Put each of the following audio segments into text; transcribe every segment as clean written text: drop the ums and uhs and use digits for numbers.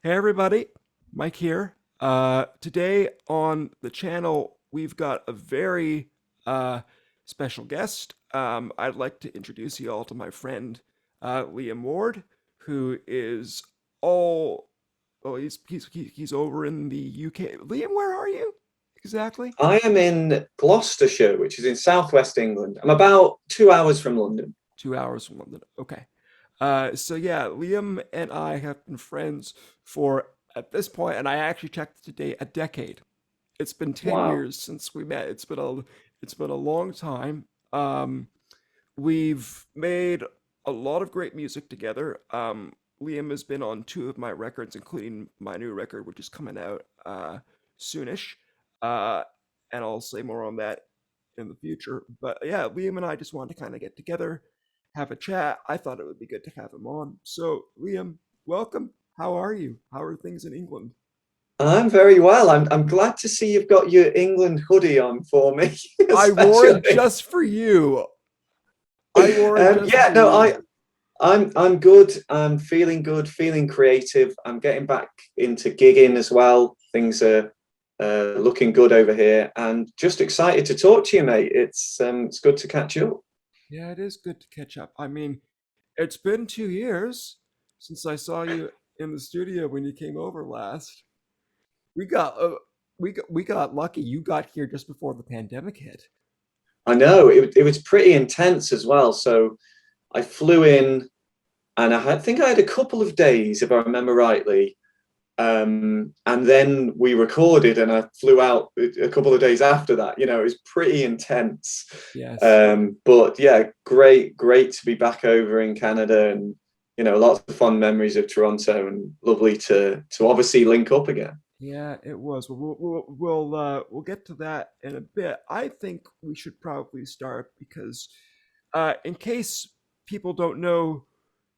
Hey everybody, Mike here. Today on the channel, we've got a very special guest. I'd like to introduce you all to my friend Liam Ward, who is all oh he's over in the UK. Liam, where are you exactly? I am in Gloucestershire, which is in southwest England. I'm about 2 hours from London. 2 hours from London. Okay. So yeah, Liam and I have been friends for at this point, and I actually checked today, a decade. It's been 10 Wow. years since we met. It's been a long time. Um, we've made a lot of great music together. Liam has been on two of my records, including my new record, which is coming out soonish. Uh, and I'll say more on that in the future. But yeah, Liam and I just wanted to kind of get together, have a chat. I thought it would be good to have him on. So, Liam, welcome. How are you? How are things in England? I'm very well. I'm glad to see you've got your England hoodie on for me, I wore it especially. just for you. I wore it just Yeah, for no, you. I'm good. I'm feeling good, feeling creative. I'm getting back into gigging as well. Things are looking good over here, and just excited to talk to you, mate. It's good to catch up. Yeah, it is good to catch up. I mean, it's been 2 years since I saw you in the studio when you came over last. We got we got lucky. You got here just before the pandemic hit. I know it was pretty intense as well. So I flew in and think I had a couple of days, if I remember rightly. And then we recorded, and I flew out a couple of days after that. It was pretty intense. Yes. But yeah, great to be back over in Canada, and lots of fun memories of Toronto, and lovely to obviously link up again. Yeah, it was. We'll get to that in a bit. I think we should probably start because, in case people don't know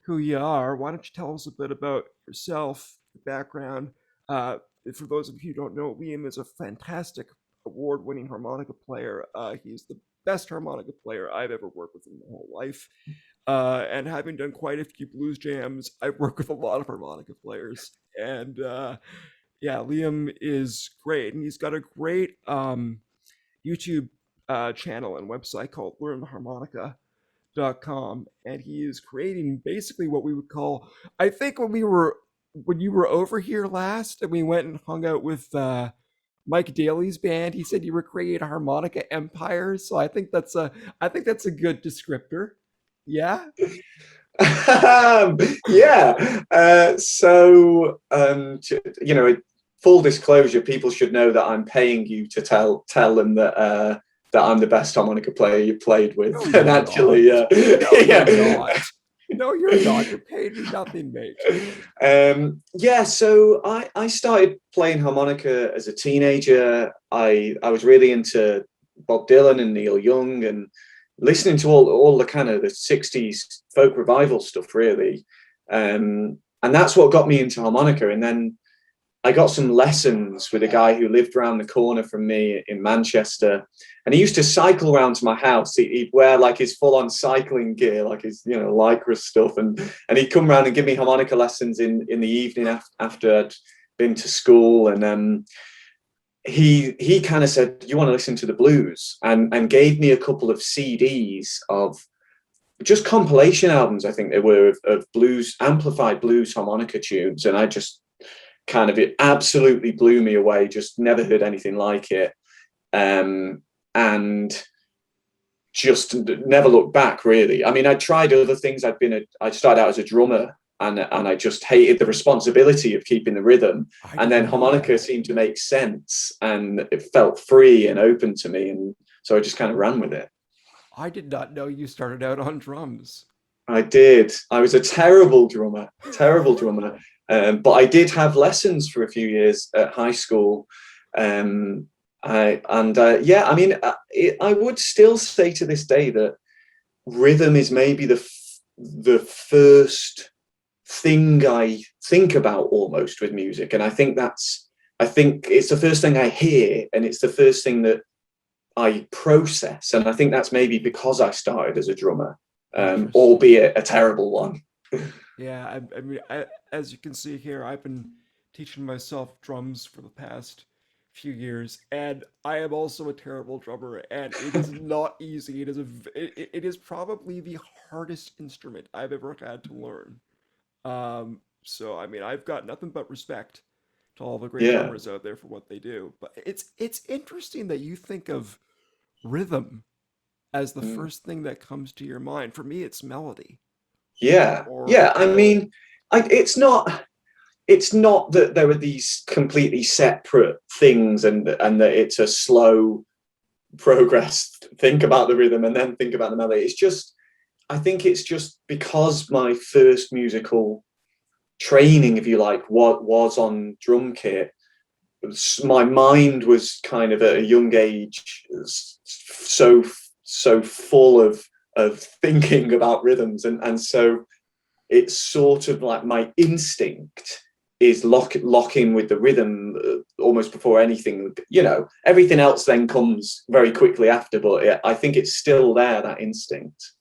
who you are, why don't you tell us a bit about yourself, your background? Uh, for those of you who don't know, Liam is a fantastic award-winning harmonica player. He's the best harmonica player I've ever worked with in my whole life. And having done quite a few blues jams, I've worked with a lot of harmonica players. And yeah, Liam is great. And he's got a great YouTube channel and website called learnharmonica.com, and he is creating basically what we would call, I think when you were over here last and we went and hung out with Mike Daly's band, he said you were creating a harmonica empire. So I think that's a good descriptor. Yeah. Yeah. Full disclosure, people should know that I'm paying you to tell them that I'm the best harmonica player you played with. No, And you're not. actually, No, you're yeah. not. No, you're not. You're paid me nothing, mate. Yeah, so I started playing harmonica as a teenager. I was really into Bob Dylan and Neil Young, and listening to all the kind of the 60s folk revival stuff, really. And that's what got me into harmonica. And then I got some lessons with a guy who lived around the corner from me in Manchester. And he used to cycle around to my house. He'd wear like his full-on cycling gear, like his, lycra stuff. And he'd come around and give me harmonica lessons in the evening after I'd been to school. And he kind of said, "You want to listen to the blues?" And gave me a couple of CDs of just compilation albums, I think they were, of blues, amplified blues harmonica tunes. And I just kind of, it absolutely blew me away. Just never heard anything like it. And just never looked back, really. I mean, I tried other things. I started out as a drummer, and I just hated the responsibility of keeping the rhythm. I And then didn't know harmonica that. seemed to make sense, and it felt free and open to me. And so I just kind of ran with it. I did not know you started out on drums. I did. I was a terrible drummer, terrible drummer. But I did have lessons for a few years at high school. Yeah, I mean, I would still say to this day that rhythm is maybe the first thing I think about almost with music, and I think it's the first thing I hear, and it's the first thing that I process, and I think that's maybe because I started as a drummer, Interesting. albeit a terrible one. Yeah, I mean, as you can see here, I've been teaching myself drums for the past few years, and I am also a terrible drummer, and it is not easy. It is probably the hardest instrument I've ever had to learn. So I mean, I've got nothing but respect to all the great Yeah. drummers out there for what they do. But it's interesting that you think of rhythm as the Mm. first thing that comes to your mind. For me, it's melody. Yeah. Or Yeah. I mean, it's not that there are these completely separate things and that it's a slow progress. Think about the rhythm and then think about the melody. It's just, I think it's just because my first musical training, if you like, what was on drum kit, my mind was kind of at a young age so so full of thinking about rhythms, and so it's sort of like my instinct is lock in with the rhythm almost before anything. Everything else then comes very quickly after, but I think it's still there, that instinct.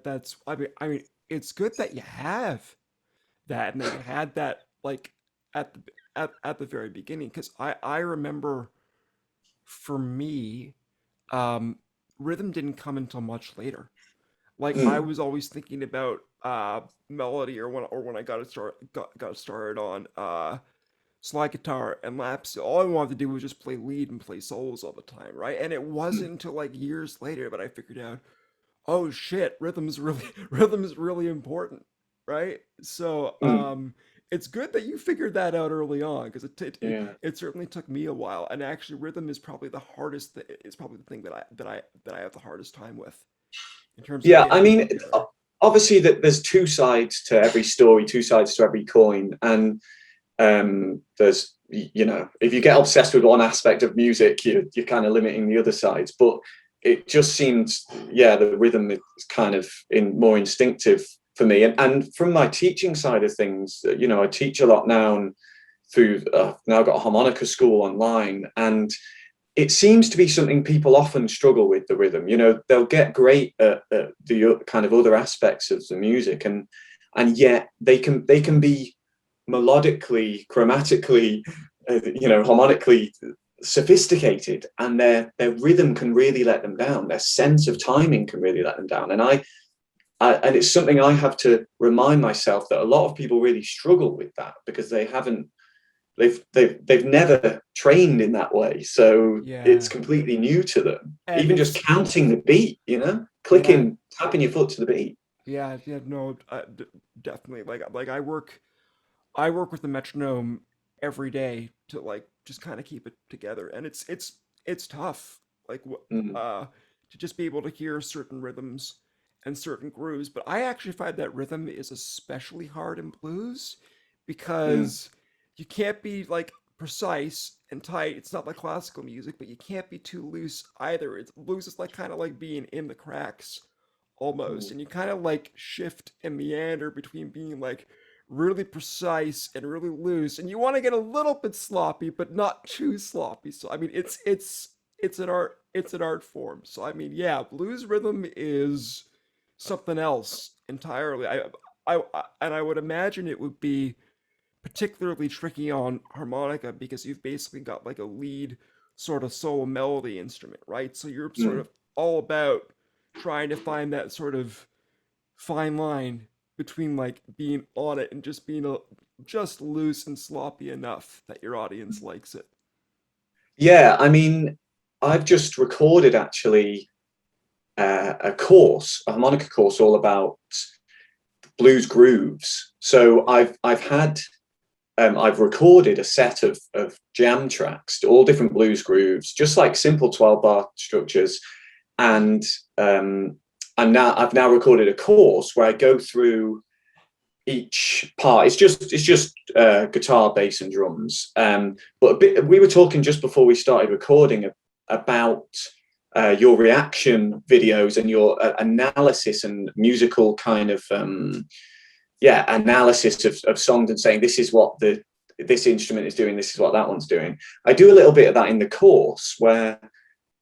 that's I mean it's good that you have that and that you had that like at the at the very beginning because I remember for me rhythm didn't come until much later. Like I Mm, was always thinking about melody or when I got started on slide guitar and laps. All I wanted to do was just play lead and play solos all the time, right? And it wasn't mm, until like years later that I figured out, oh shit, rhythm's really rhythm's really important, right? So mm, it's good that you figured that out early on because yeah. it certainly took me a while. And actually, rhythm is probably the hardest. It's probably the thing that I have the hardest time with in terms of Yeah, I getting mean, together. obviously that there's two sides to every story, two sides to every coin, and there's, if you get obsessed with one aspect of music, you're kind of limiting the other sides. But it just seems, yeah, the rhythm is kind of more instinctive for me. And from my teaching side of things, I teach a lot now, and through now I've got a harmonica school online, and it seems to be something people often struggle with, the rhythm. They'll get great at the kind of other aspects of the music, and yet they can be melodically, chromatically, harmonically sophisticated, and their rhythm can really let them down. Their sense of timing can really let them down. And it's something I have to remind myself that a lot of people really struggle with that because they've never trained in that way, so it's Yeah, completely new to them. and Even just it's counting the beat, yeah, clicking, tapping your foot to the beat. yeah, no, definitely. Like I work with the metronome every day to like just kind of keep it together, and it's tough. Like Mm, to just be able to hear certain rhythms and certain grooves. But I actually find that rhythm is especially hard in blues mm, because you can't be like precise and tight. It's not like classical music, but you can't be too loose either. It's blues is like kind of like being in the cracks almost, mm. and you kind of like shift and meander between being like really precise and really loose, and you want to get a little bit sloppy but not too sloppy. So I mean it's an art, it's an art form. So I mean, yeah, blues rhythm is something else entirely. And I would imagine it would be particularly tricky on harmonica because you've basically got like a lead sort of solo melody instrument, right? So you're sort Mm. of all about trying to find that sort of fine line between like being on it and just being just loose and sloppy enough that your audience likes it. Yeah, I mean, I've just recorded actually a course, a harmonica course, all about blues grooves. So I've recorded a set of jam tracks, all different blues grooves, just like simple 12-bar structures. And I've now recorded a course where I go through each part. It's just guitar, bass, and drums. But we were talking just before we started recording about your reaction videos and your analysis and musical kind of analysis of songs, and saying this is what this instrument is doing, this is what that one's doing. I do a little bit of that in the course where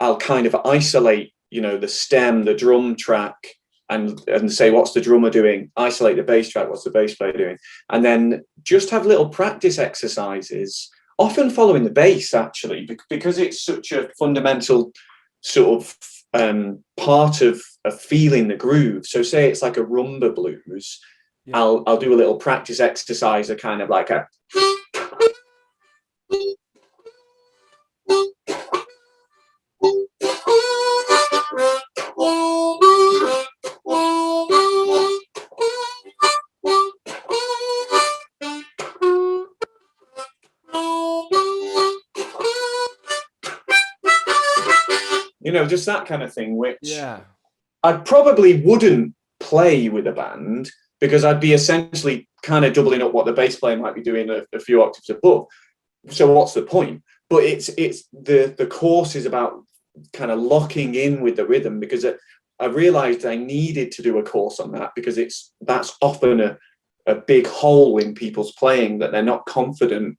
I'll kind of isolate, the stem, the drum track, and say what's the drummer doing, isolate the bass track, what's the bass player doing, and then just have little practice exercises, often following the bass actually, because it's such a fundamental sort of part of feeling the groove. So say it's like a rumba blues, Yeah. I'll do a little practice exercise, a kind of like a just that kind of thing, which Yeah. I probably wouldn't play with a band because I'd be essentially kind of doubling up what the bass player might be doing a few octaves above. So what's the point? But it's the course is about kind of locking in with the rhythm, because I realized I needed to do a course on that, because that's often a big hole in people's playing, that they're not confident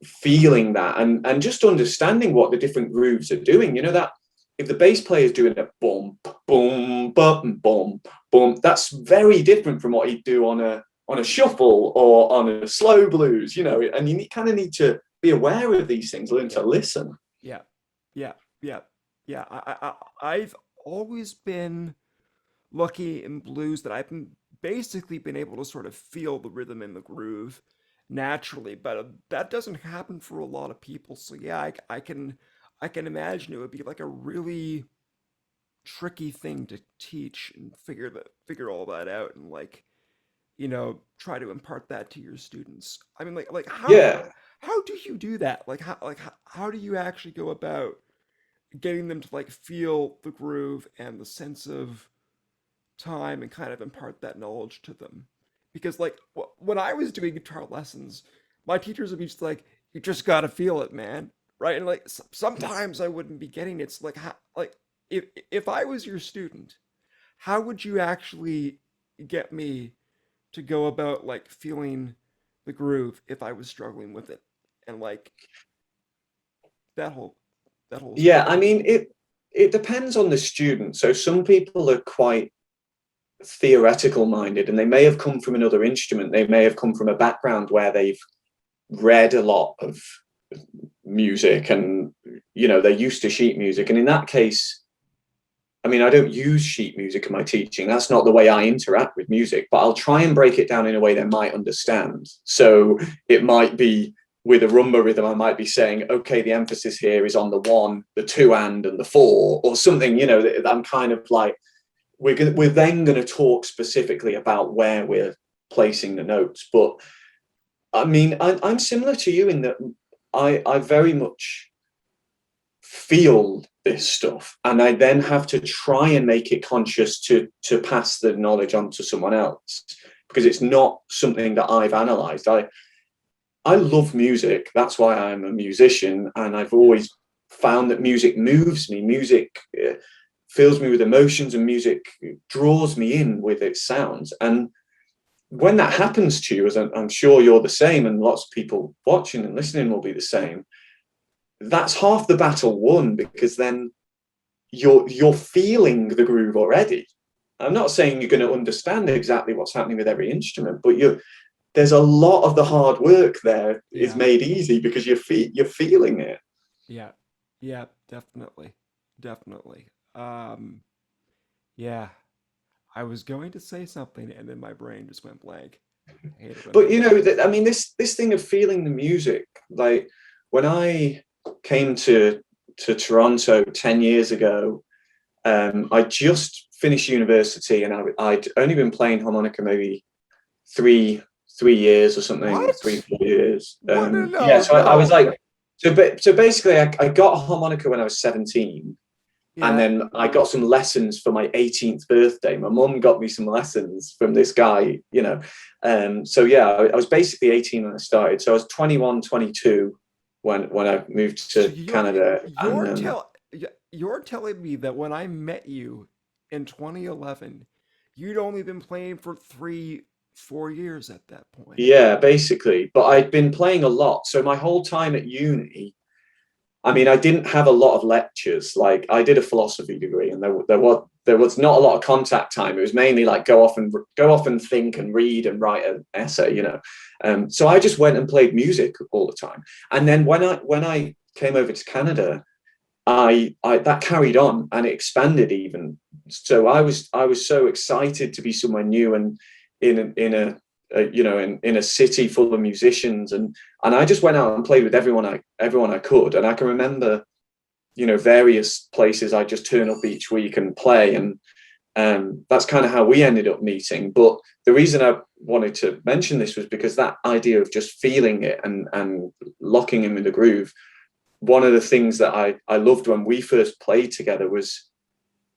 feeling that, and just understanding what the different grooves are doing. That if the bass player is doing a boom boom boom boom boom, that's very different from what he'd do on a shuffle or on a slow blues. And you kind of need to be aware of these things, learn Yeah. to listen. Yeah. Yeah. Yeah. Yeah. I've always been lucky in blues that I've basically been able to sort of feel the rhythm and the groove naturally, but that doesn't happen for a lot of people. So yeah, I can imagine it would be like a really tricky thing to teach and figure all that out and like try to impart that to your students. I mean, like Yeah. how do you do that? How do you actually go about getting them to like feel the groove and the sense of time and kind of impart that knowledge to them? Because like when I was doing guitar lessons, my teachers would be just like, "You just gotta feel it, man." Right? And like sometimes I wouldn't be getting it. It's like if I was your student, how would you actually get me to go about like feeling the groove if I was struggling with it, and like that whole Yeah, I situation. mean, it depends on the student. So some people are quite theoretical minded, and they may have come from another instrument. They may have come from a background where they've read a lot of music, and they're used to sheet music. And in that case, I mean, I don't use sheet music in my teaching. That's not the way I interact with music, but I'll try and break it down in a way they might understand. So it might be with a rumba rhythm, I might be saying, okay, the emphasis here is on the one, the two and the four, or something, that I'm kind of like, we're then going to talk specifically about where we're placing the notes. But I mean, I'm similar to you in that I very much feel this stuff, and I then have to try and make it conscious to pass the knowledge on to someone else, because it's not something that I've analyzed. I love music. That's why I'm a musician, and I've Yeah. always found that music moves me. Music fills me with emotions, and music draws me in with its sounds. And when that happens to you, as I'm sure you're the same, and lots of people watching and listening will be the same, that's half the battle won, because then you're feeling the groove already. I'm not saying you're going to understand exactly what's happening with every instrument, but there's a lot of the hard work there is Yeah. made easy because you're feeling it. Yeah. Yeah, definitely. Definitely. Um, yeah. I was going to say something and then my brain just went blank. I hate it when But that happens. I mean, this thing of feeling the music, like when I came to Toronto 10 years ago, I just finished university, and I'd only been playing harmonica maybe three three years or something, three, What? 4 years. What? No, Yeah, no, so I was no. like, so basically, I got a harmonica when I was 17, and Yeah. then I got some lessons for my 18th birthday. My mum got me some lessons from this guy. So yeah, I was basically 18 when I started. So I was 21, 22 when I moved So to Canada, and you're telling me that when I met you in 2011, you'd only been playing for 4 years at that point. yeah, basically. But I'd been playing a lot. So my whole time at uni, I mean, I didn't have a lot of lectures. Like I did a philosophy degree, and there was there was not a lot of contact time. It was mainly like go off and think and read and write an essay, you know. So I just went and played music all the time. And then when I came over to Canada, I that carried on and it expanded even. So I was so excited to be somewhere new and in a you know in a city full of musicians, and I just went out and played with everyone I could. And I can remember, you know, various places I just turn up each week and play, and that's kind of how we ended up meeting. But the reason I wanted to mention this was because that idea of just feeling it and locking him in the groove, one of the things that I loved when we first played together was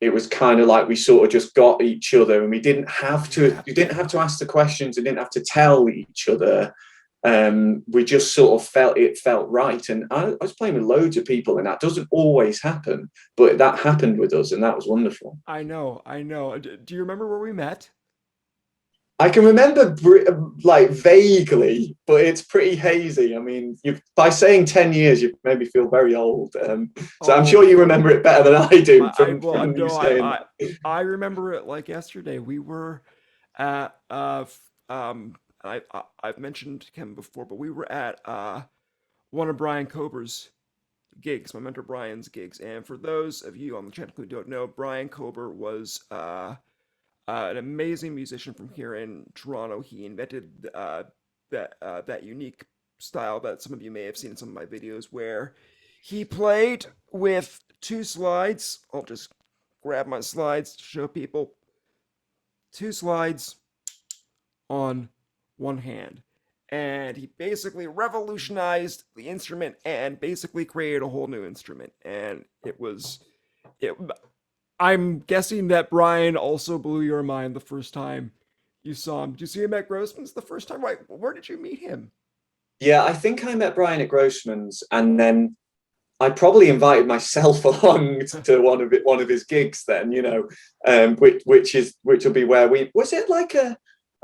it was kind of like we sort of just got each other, and Yeah. you didn't have to ask the questions, you didn't have to tell each other. We just sort of felt right. And I was playing with loads of people, and that doesn't always happen, but that happened with us, and that was wonderful. I know, I know. Do you remember where we met? I can remember like vaguely, but it's pretty hazy. I mean, by saying 10 years, you've made me feel very old. So I'm Oh, sure you remember it better than I do I well, from you no, saying I remember it like yesterday. We were at I've mentioned him before, but we were at one of Brian Kober's gigs, my mentor Brian's gigs. And for those of you on the channel who don't know, Brian Kober was an amazing musician from here in Toronto. He invented that unique style that some of you may have seen in some of my videos, where he played with two slides. I'll just grab my slides to show people. Two slides on one hand. And he basically revolutionized the instrument and basically created a whole new instrument. And it. I'm guessing that Brian also blew your mind the first time you saw him. Did you see him at Grossman's the first time? Right? Where did you meet him? yeah, I think I met Brian at Grossman's, and then I probably invited myself along to one of his gigs. Then, you know, which will be where we was it like a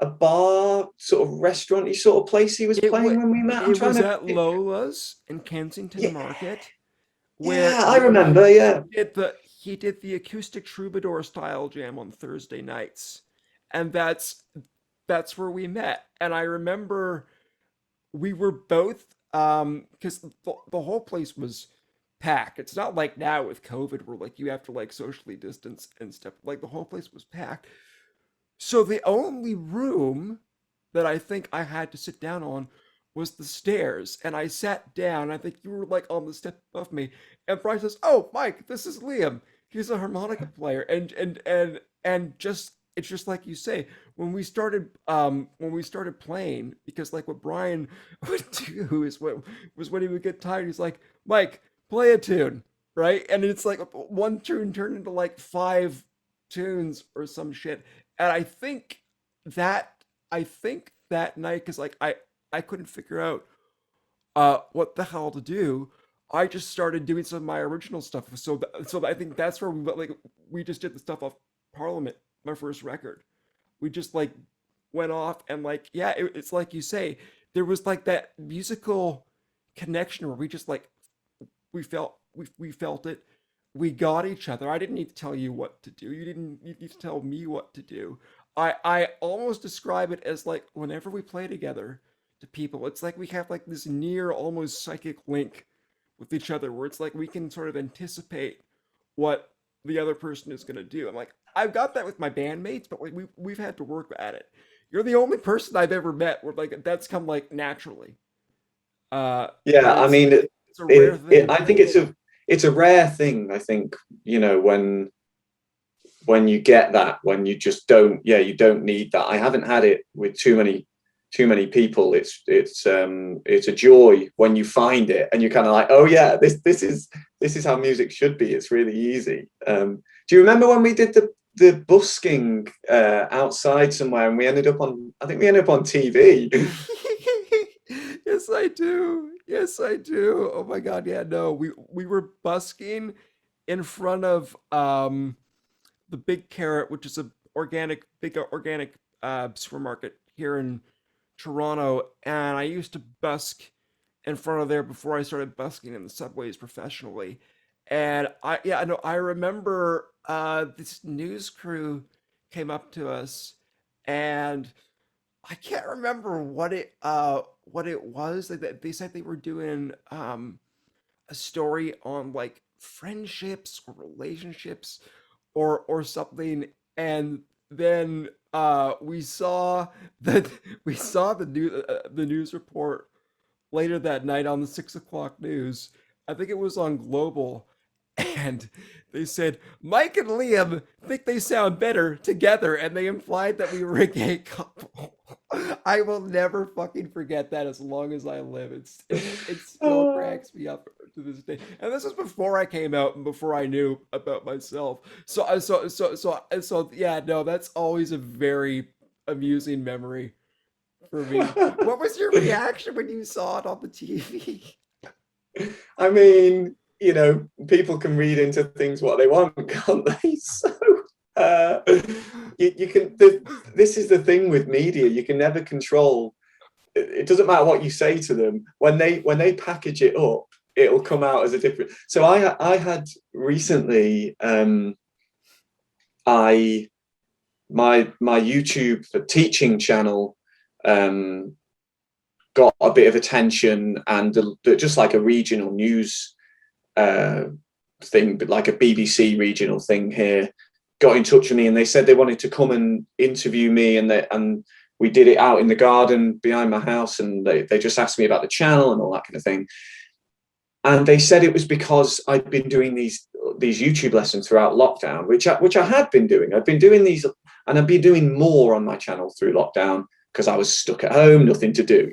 bar sort of restauranty sort of place he was It was playing when we met. I'm it trying was to at Lola's in Kensington yeah, Market, where yeah, I remember. Yeah, he did the acoustic troubadour style jam on Thursday nights, and that's where we met. And I remember we were both because the whole place was packed. It's not like now with COVID where like you have to like socially distance and stuff. Like the whole place was packed. So the only room that I think I had to sit down on was the stairs. And I sat down. I think you were like on the step above me. And Brian says, "Oh, Mike, this is Liam. He's a harmonica player." And just it's just like you say, when we started playing, because like what Brian would do is what was when he would get tired, he's like, "Mike, play a tune." Right? And it's like one tune turned into like five tunes or some shit. And that I think that night, because like I couldn't figure out what the hell to do. I just started doing some of my original stuff. So I think that's where we just did the stuff off Parliament, my first record. We just like went off and like yeah, it's like you say, there was like that musical connection where we just like we felt it. We got each other. I didn't need to tell you what to do. You didn't need to tell me what to do. I almost describe it as like whenever we play together to people, it's like we have like this near almost psychic link with each other where it's like we can sort of anticipate what the other person is going to do. I'm like, I've got that with my bandmates, but like we've had to work at it. You're the only person I've ever met where like that's come like naturally. yeah. And I mean, it's a rare thing. I think it's a rare thing. I think, you know, when you get that, when you just don't, yeah, you don't need that. I haven't had it with too many people. It's a joy when you find it and you're kind of like, oh yeah, this is how music should be. It's really easy. Do you remember when we did the busking outside somewhere, and we ended up on, I think we ended up on TV. Yes, I do. Yes, I do. Oh my God. Yeah, no. We were busking in front of the Big Carrot, which is a big organic supermarket here in Toronto, and I used to busk in front of there before I started busking in the subways professionally. And I know I remember this news crew came up to us, and I can't remember what it was. They said they were doing a story on like friendships or relationships or something, and then we saw that we saw the news report later that night on the 6 o'clock news. I think it was on Global, and they said Mike and Liam think they sound better together, and they implied that we were a gay couple. I will never fucking forget that as long as I live. It still cracks me up to this day. And this is before I came out and before I knew about myself. So yeah, no, that's always a very amusing memory for me. What was your reaction when you saw it on the TV? I mean, people can read into things what they want, can't they? So uh, you can. This is the thing with media. You can never control. It doesn't matter what you say to them. When they package it up, it'll come out as a different. So I had recently. I my YouTube for teaching channel um, got a bit of attention, and just like a regional news uh, thing, but like a BBC regional thing here, got in touch with me, and they said they wanted to come and interview me, and we did it out in the garden behind my house, and they just asked me about the channel and all that kind of thing. And they said it was because I'd been doing these YouTube lessons throughout lockdown, which I had been doing. I'd been doing these, and I'd been doing more on my channel through lockdown because I was stuck at home, nothing to do.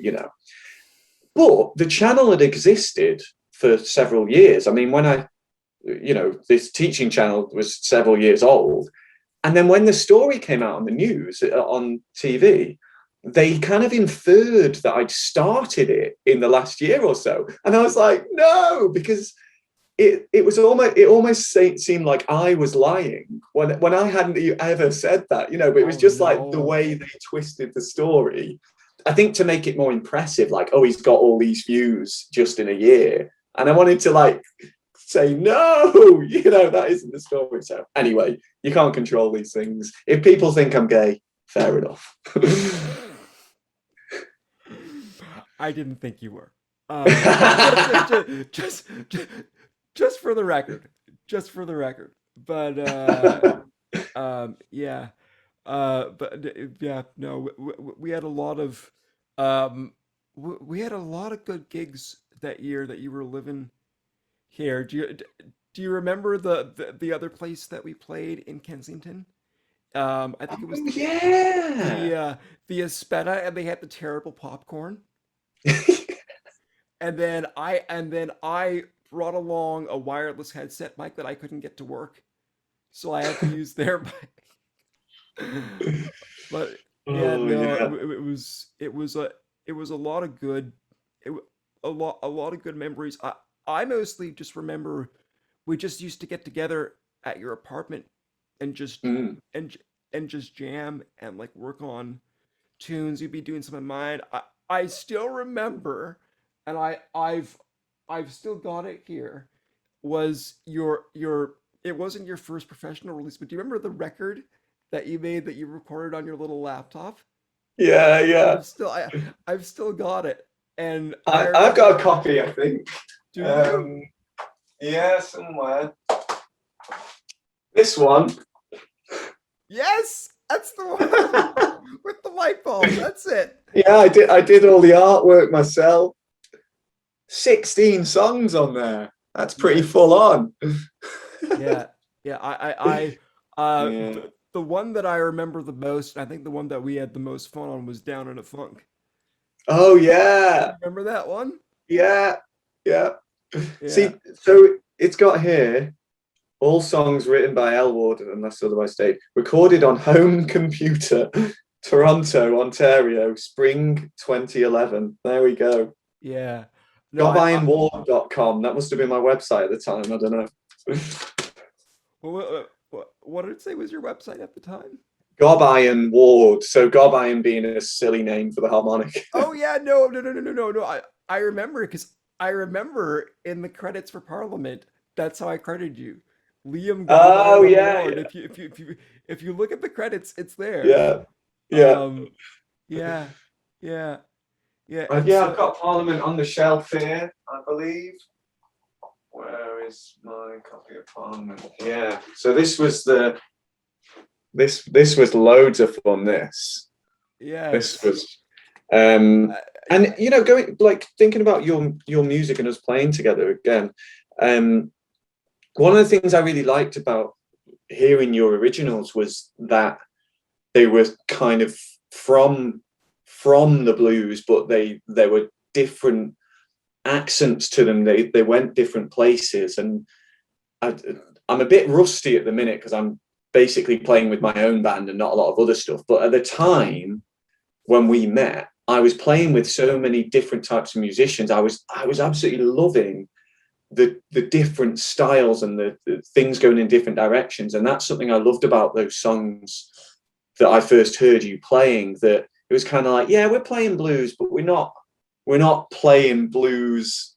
But the channel had existed for several years. I mean, this teaching channel was several years old. And then when the story came out on the news, on TV, they kind of inferred that I'd started it in the last year or so. And I was like, no, because it almost seemed like I was lying when I hadn't ever said that. But it was Oh just like the no. way they twisted the story. I think to make it more impressive, like, oh, he's got all these views just in a year. And I wanted to like say, no, that isn't the story. So anyway, you can't control these things. If people think I'm gay, fair enough. I didn't think you were. Just, just for the record. Just for the record. But yeah. Yeah, no, we had a lot of we had a lot of good gigs that year that you were living here. Do you remember the other place that we played in Kensington? I think it was Oh yeah. the Aspetta, and they had the terrible popcorn. And then I brought along a wireless headset mic that I couldn't get to work, so I had to use their mic. But yeah, Oh no, yeah. it was a lot of good it wa- a lot of good memories. I mostly just remember we just used to get together at your apartment and Mm. and and just jam and like work on tunes. You'd be doing some of mine. I still remember, and I've still got it here. Was your It wasn't your first professional release, but do you remember the record that you made that you recorded on your little laptop? Yeah, yeah. I've still got it, and I I've got a copy, I think. do you? Um, yeah, somewhere. This one. Yes, that's the one with with the light bulb. That's it. Yeah, I did all the artwork myself. 16 songs on there. That's pretty full Yes. on. Yeah, yeah. Yeah. The one that I remember the most, and I think the one that we had the most fun on was Down in a Funk. Oh Do yeah. you remember that one? Yeah. Yeah. Yeah. See, so it's got here all songs written by Elwood unless otherwise stated. Recorded on home computer, Toronto, Ontario, spring 2011. There we go. Yeah. No, gobironward.com. That must have been my website at the time. I don't know. what did it say was your website at the time? Gob Iron Ward. So Gob Iron being a silly name for the harmonic. Oh yeah, no. I remember because I remember in the credits for Parliament That's how I credited you. Liam Gallagher Oh number yeah, one. yeah, If you look at the credits, it's there. yeah, yeah. Um, yeah, yeah, yeah. Right, And yeah, I've so got Parliament on the shelf here, I believe. Where is my copy of Parliament? Yeah. So this was loads of fun. This yes, was um uh, and going like thinking about your music and us playing together again. Um one of the things I really liked about hearing your originals was that they were kind of from from the blues, but they were different accents to them. They went different places, and I, I'm a bit rusty at the minute because I'm basically playing with my own band and not a lot of other stuff. But at the time when we met, I was playing with so many different types of musicians. I was absolutely loving the different styles and the things going in different directions, and that's something I loved about those songs that I first heard you playing. That it was kind of like, yeah, we're playing blues, but we're not playing blues,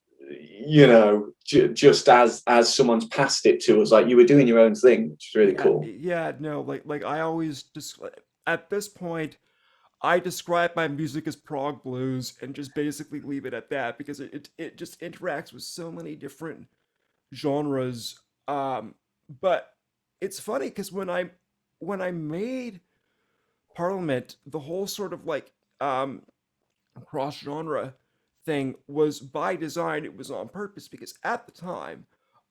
just as someone's passed it to us. Like you were doing your own thing, which is really yeah, cool. yeah. No, like I always just at this point I describe my music as prog blues and just basically leave it at that because it just interacts with so many different genres. But it's funny because when I made Parliament, the whole sort of like cross genre thing was by design. It was on purpose because at the time,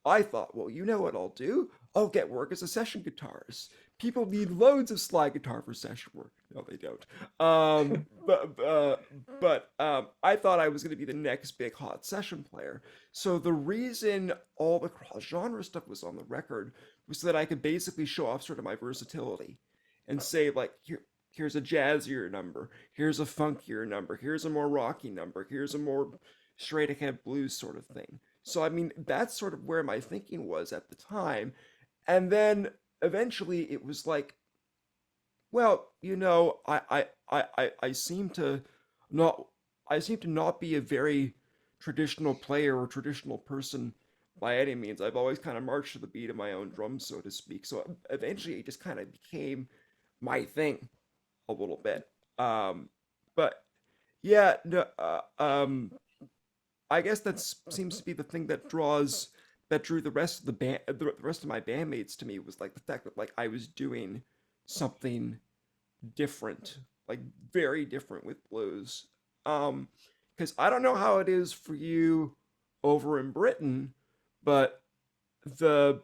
I thought, well, you know what I'll do? I'll get work as a session guitarist. People need loads of slide guitar for session work. No, they don't. But I thought I was going to be the next big hot session player. So the reason all the cross genre stuff was on the record was so that I could basically show off sort of my versatility and say like here's a jazzier number, here's a funkier number, here's a more rocky number, here's a more straight ahead blues sort of thing. So I mean that's sort of where my thinking was at the time. And then eventually it was like, well, I seem to not I seem to not be a very traditional player or traditional person by any means. I've always kind of marched to the beat of my own drum, so to speak. So eventually it just kind of became my thing a little bit. But yeah, no, I guess that seems to be the thing that drew the rest of the band, the rest of my bandmates to me was like the fact that like I was doing something different, like very different with blues. Um, because I don't know how it is for you over in Britain, but the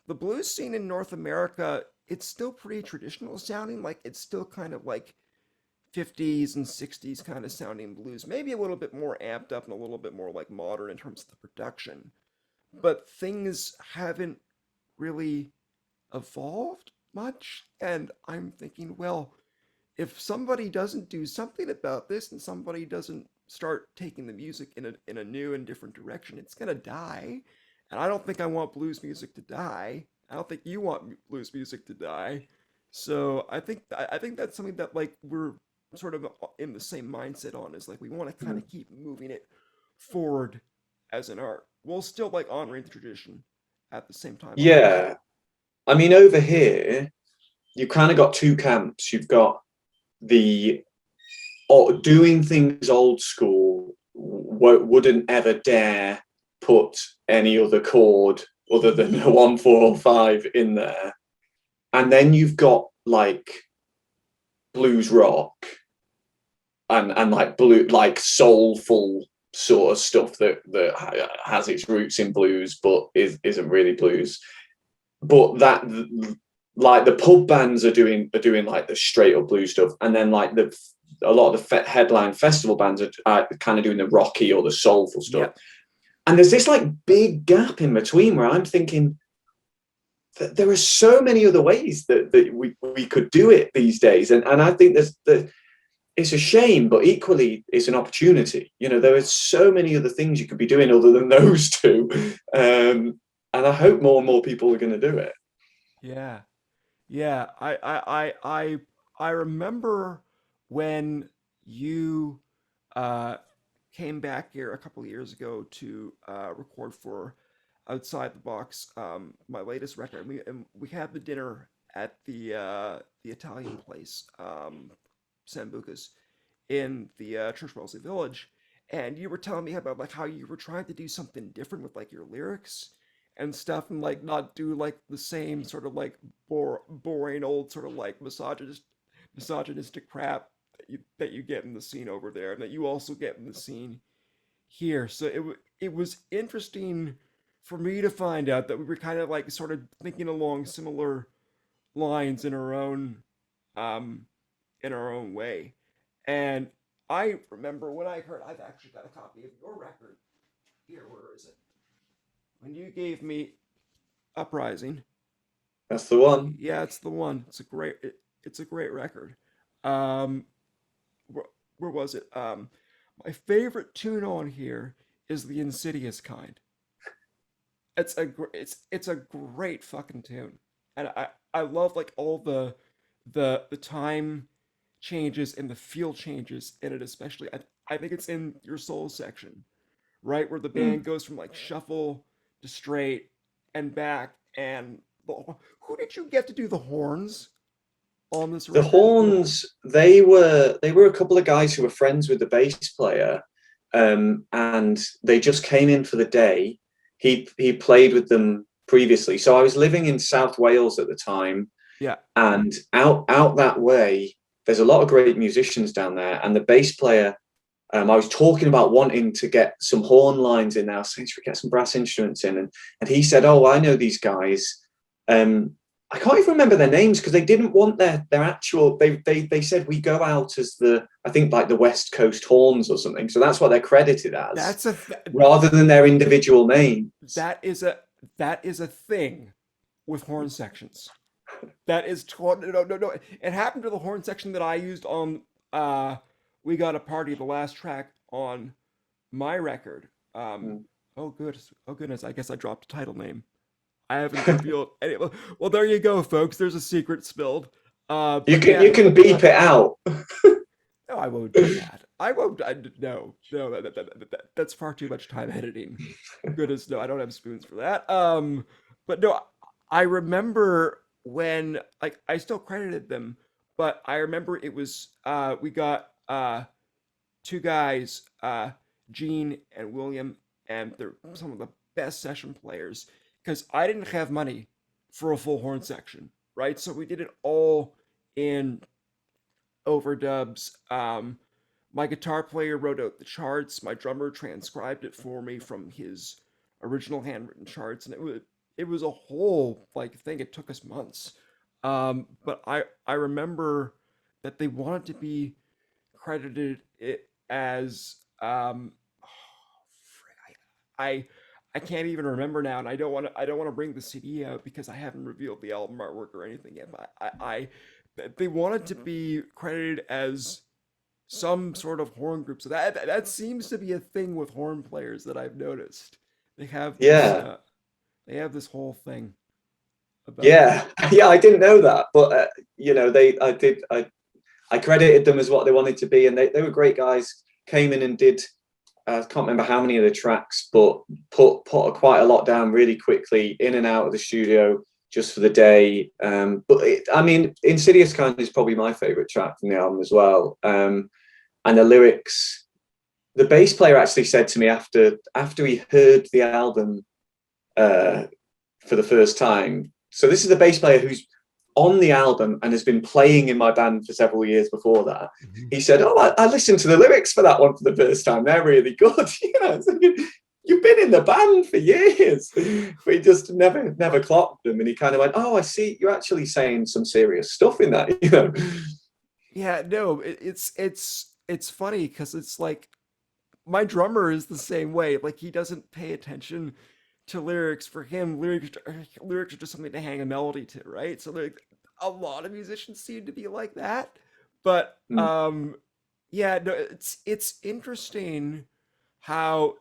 the blues scene in North America, it's still pretty traditional sounding. Like it's still kind of like 50s and 60s kind of sounding blues, maybe a little bit more amped up and a little bit more like modern in terms of the production. But things haven't really evolved much. And I'm thinking, well, if somebody doesn't do something about this and somebody doesn't start taking the music in a new and different direction, it's gonna die. And I don't think I want blues music to die. I don't think you want blues music to die. So I think that's something that like we're sort of in the same mindset on is like we want to kind of keep moving it forward as an art. We'll still like honoring the tradition at the same time, of course. Yeah, I mean, over here you've kind of got two camps. You've got the doing things old school, wouldn't ever dare put any other chord other than a 1 4 5 in there. And then you've got like blues rock and like blue, like soulful sort of stuff that has its roots in blues but isn't really blues. But that, like, the pub bands are doing like the straight up blues stuff, and then like the a lot of the headline festival bands are kind of doing the rocky or the soulful stuff. Yep. And there's this like big gap in between where I'm thinking that there are so many other ways that we could do it these days, and I think it's a shame, but equally it's an opportunity. There are so many other things you could be doing other than those two, and I hope more and more people are going to do it. Yeah. Yeah, I remember when you uh, came back here a couple of years ago to record for outside the box, my latest record. And we had the dinner at the Italian place, Sambucas, in the Church Wellesley Village, and you were telling me about like how you were trying to do something different with like your lyrics and stuff, and like not do like the same sort of like boring old sort of like misogynistic crap that you get in the scene over there, and that you also get in the scene here. So it was interesting for me to find out that we were kind of like sort of thinking along similar lines um in our own way. And I remember when I heard, I've actually got a copy of your record here. Where is it? When you gave me Uprising. That's the one. Yeah, it's the one. It's a great record. Um, where, where was it? My favorite tune on here is the Insidious kind. It's a great fucking tune, and I love like all the time changes and the feel changes in it, especially. I think it's in your soul section, right, where the band Mm. goes from like shuffle to straight and back. And who did you get to do the horns on this The record? horns, they were a couple of guys who were friends with the bass player, and they just came in for the day. He played with them previously, so I was living in South Wales at the time, Yeah, and out that way, there's a lot of great musicians down there, and the bass player. I was talking about wanting to get some horn lines in now, saying, should we get some brass instruments in? And he said, oh, I know these guys. Um, I can't even remember their names because they didn't want their actual. They said we go out as the, I think, like the West Coast Horns or something. So that's what they're credited as, that's a rather than their individual names. that is a that is a thing with horn sections. That is no. It happened to the horn section that I used on "We Got a Party," the last track on my record. Um, Mm. oh goodness, I guess I dropped a title name. I haven't revealed any. Well, there you go, folks. There's a secret spilled. You But can yeah, you can beep it out. no, I won't do that. I won't. No, that's far too much time editing. Goodness, no, I don't have spoons for that. But no, I remember when like I still credited them, but I remember it was we got two guys, Gene and William, and they're some of the best session players because I didn't have money for a full horn section, right? So we did it all in overdubs. My guitar player wrote out the charts. My drummer transcribed it for me from his original handwritten charts, and it was a whole like thing. It took us months. But I remember that they wanted to be credited it as I I can't even remember now, and I don't want to bring the CD out because I haven't revealed the album artwork or anything yet. But they wanted to be credited as some sort of horn group. So that seems to be a thing with horn players that I've noticed. They have this Yeah, uh, they have this whole thing about them. yeah, yeah. I didn't know that, but they I did I credited them as what they wanted to be, and they were great guys. Came in and did. I can't remember how many of the tracks, but put quite a lot down really quickly, in and out of the studio just for the day. I mean, Insidious Kind is probably my favorite track from the album as well. And the lyrics, the bass player actually said to me after he heard the album uh, for the first time. So this is the bass player who's on the album and has been playing in my band for several years before that. Mhm. He said, "Oh, I listened to the lyrics for that one for the first time. They're really good." You've been in the band for years, but he just never clocked them. And he kind of went, "Oh, I see. You're actually saying some serious stuff in that." Yeah, no, it's funny because it's like my drummer is the same way. Like he doesn't pay attention to lyrics. For him, lyrics are just something to hang a melody to, right? So like a lot of musicians seem to be like that. But Mm. yeah, no, it's interesting how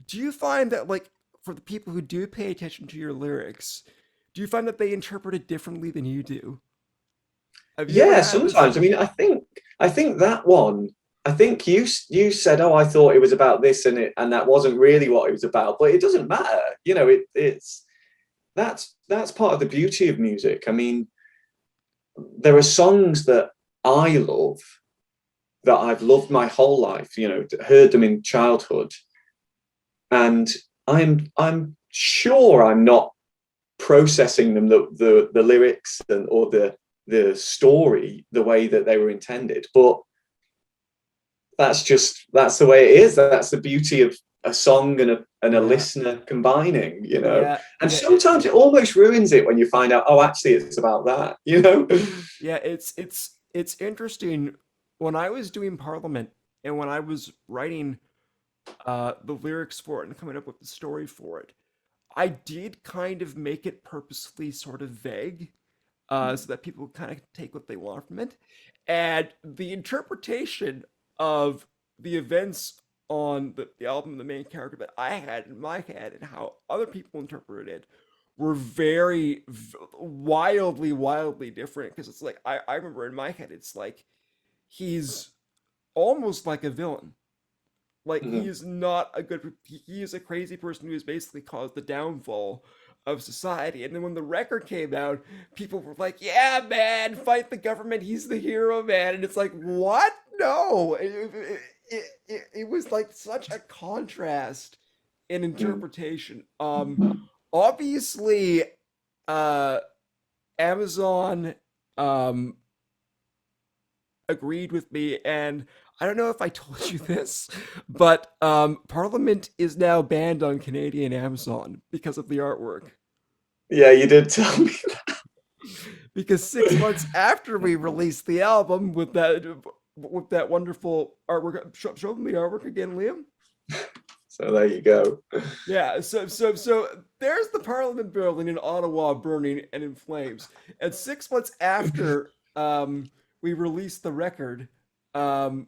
do you find that like for the people who do pay attention to your lyrics, do you find that they interpret it differently than you do? Have you ever Yeah, had this? sometimes. I mean, I think that one. I think you said, "Oh, I thought it was about this," and that wasn't really what it was about. But it doesn't matter, you know. It's that's part of the beauty of music. I mean, there are songs that I love that I've loved my whole life. You know, heard them in childhood, and I'm sure I'm not processing them the lyrics and or the story the way that they were intended, but that's the way it is. That's the beauty of a song and a Yeah, listener combining, you know. yeah, And yeah. sometimes it almost ruins it when you find out, oh, actually, it's about that, you know. Yeah, it's interesting. When I was doing Parliament and when I was writing the lyrics for it and coming up with the story for it, I did kind of make it purposely sort of vague, so that people kind of take what they want from it. And the interpretation of the events on the album, the main character that I had in my head, and how other people interpreted it were very wildly different. Because it's like I remember in my head, it's like he's almost like a villain. Like he Mhm. is not a good. He is a crazy person who has basically caused the downfall of society. And then when the record came out, people were like, "Yeah, man, fight the government. He's the hero, man." And it's like, what? No, it was like such a contrast in Mhm. interpretation. Obviously, uh, Amazon um agreed with me, and I don't know if I told you this, but Parliament is now banned on Canadian Amazon because of the artwork. Yeah, you did tell me. Because 6 months after we released the album with that wonderful artwork, show them the artwork again, Liam. So there you go. Yeah, so there's the Parliament building in Ottawa burning and in flames. And 6 months after we released the record, um,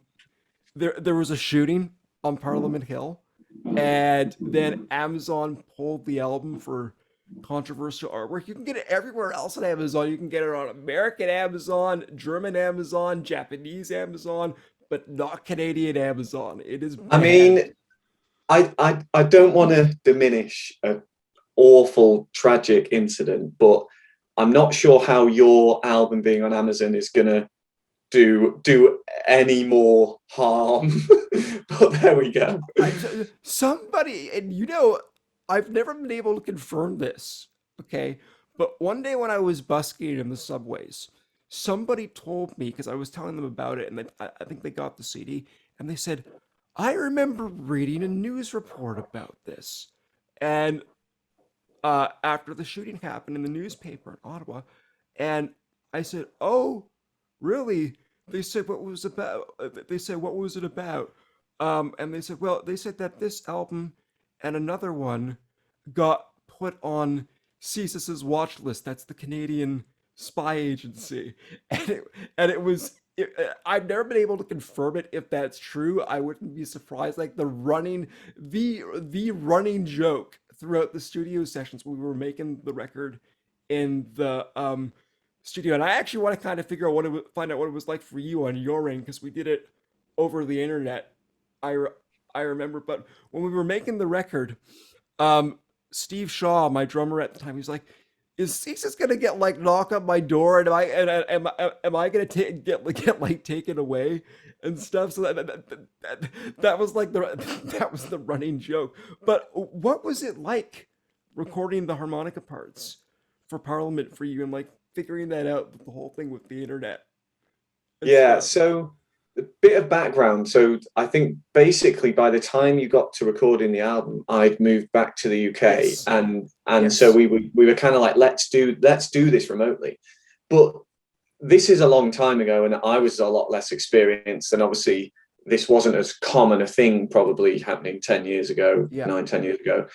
there was a shooting on Parliament Hill, and then Amazon pulled the album for controversial artwork. You can get it everywhere else on Amazon. You can get it on American Amazon, German Amazon, Japanese Amazon, but not Canadian Amazon. It is I banned. mean, I don't want to diminish a awful, tragic incident, but I'm not sure how your album being on Amazon is gonna do any more harm. But there we go. Somebody, and I've never been able to confirm this, okay? But one day when I was busking in the subways, somebody told me, because I was telling them about it, and I think they got the CD, and they said, I remember reading a news report about this. And after the shooting happened in the newspaper in Ottawa, and I said, "Oh, really?" They said, "What was about?" They said, "What was it about?" And they said, "Well, they said that this album and another one got put on CSIS's watch list. That's the Canadian spy agency, and it was." I've never been able to confirm it if that's true. I wouldn't be surprised. Like the running joke throughout the studio sessions when we were making the record in the studio, and I actually want to kind of figure out find out what it was like for you on your end because we did it over the internet. I I remember, but when we were making the record, um, Steve Shaw, my drummer at the time, he's like, "Is Ceases gonna get like knock on my door, and am I gonna get like taken away and stuff?" So that was like that was the running joke. But what was it like recording the harmonica parts for Parliament for you and like figuring that out with the whole thing with the internet and Yeah, stuff? so a bit of background. So I think basically by the time you got to recording the album, I'd moved back to the UK, Yes, and so yes, we were kind of like, let's do this remotely. But this is a long time ago, and I was a lot less experienced, and obviously this wasn't as common a thing probably happening 10 years ago, yeah. 9, 10 years ago.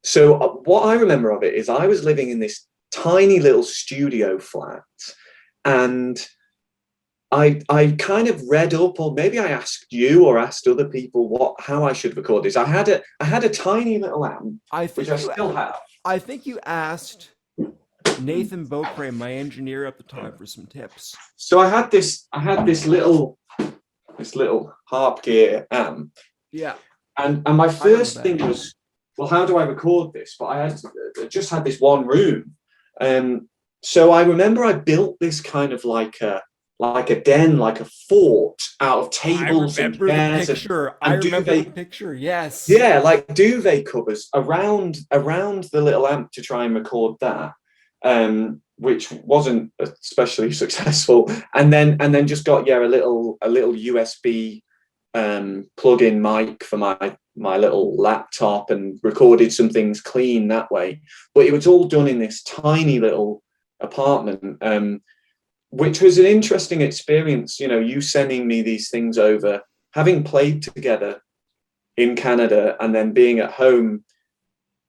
So what I remember of it is I was living in this tiny little studio flat, and I kind of read up, or maybe I asked you or asked other people how I should record this. I had a tiny little amp, I which think I you still have. I think you asked Nathan Beaupre, my engineer at the time, for some tips. So I had this little this little harp gear amp. Yeah, And my I remember first thing that. was, well, how do I record this? But I just had this one room. So I remember I built this kind of like a den, like a fort out of I tables and remember the chairs picture. I and remember the duvet, picture. Yes. yeah, like duvet covers around the little amp to try and record that, which wasn't especially successful. And then just got, yeah, a little USB plug-in mic for my little laptop and recorded some things clean that way. But it was all done in this tiny little apartment, which was an interesting experience. You sending me these things over, having played together in Canada, and then being at home,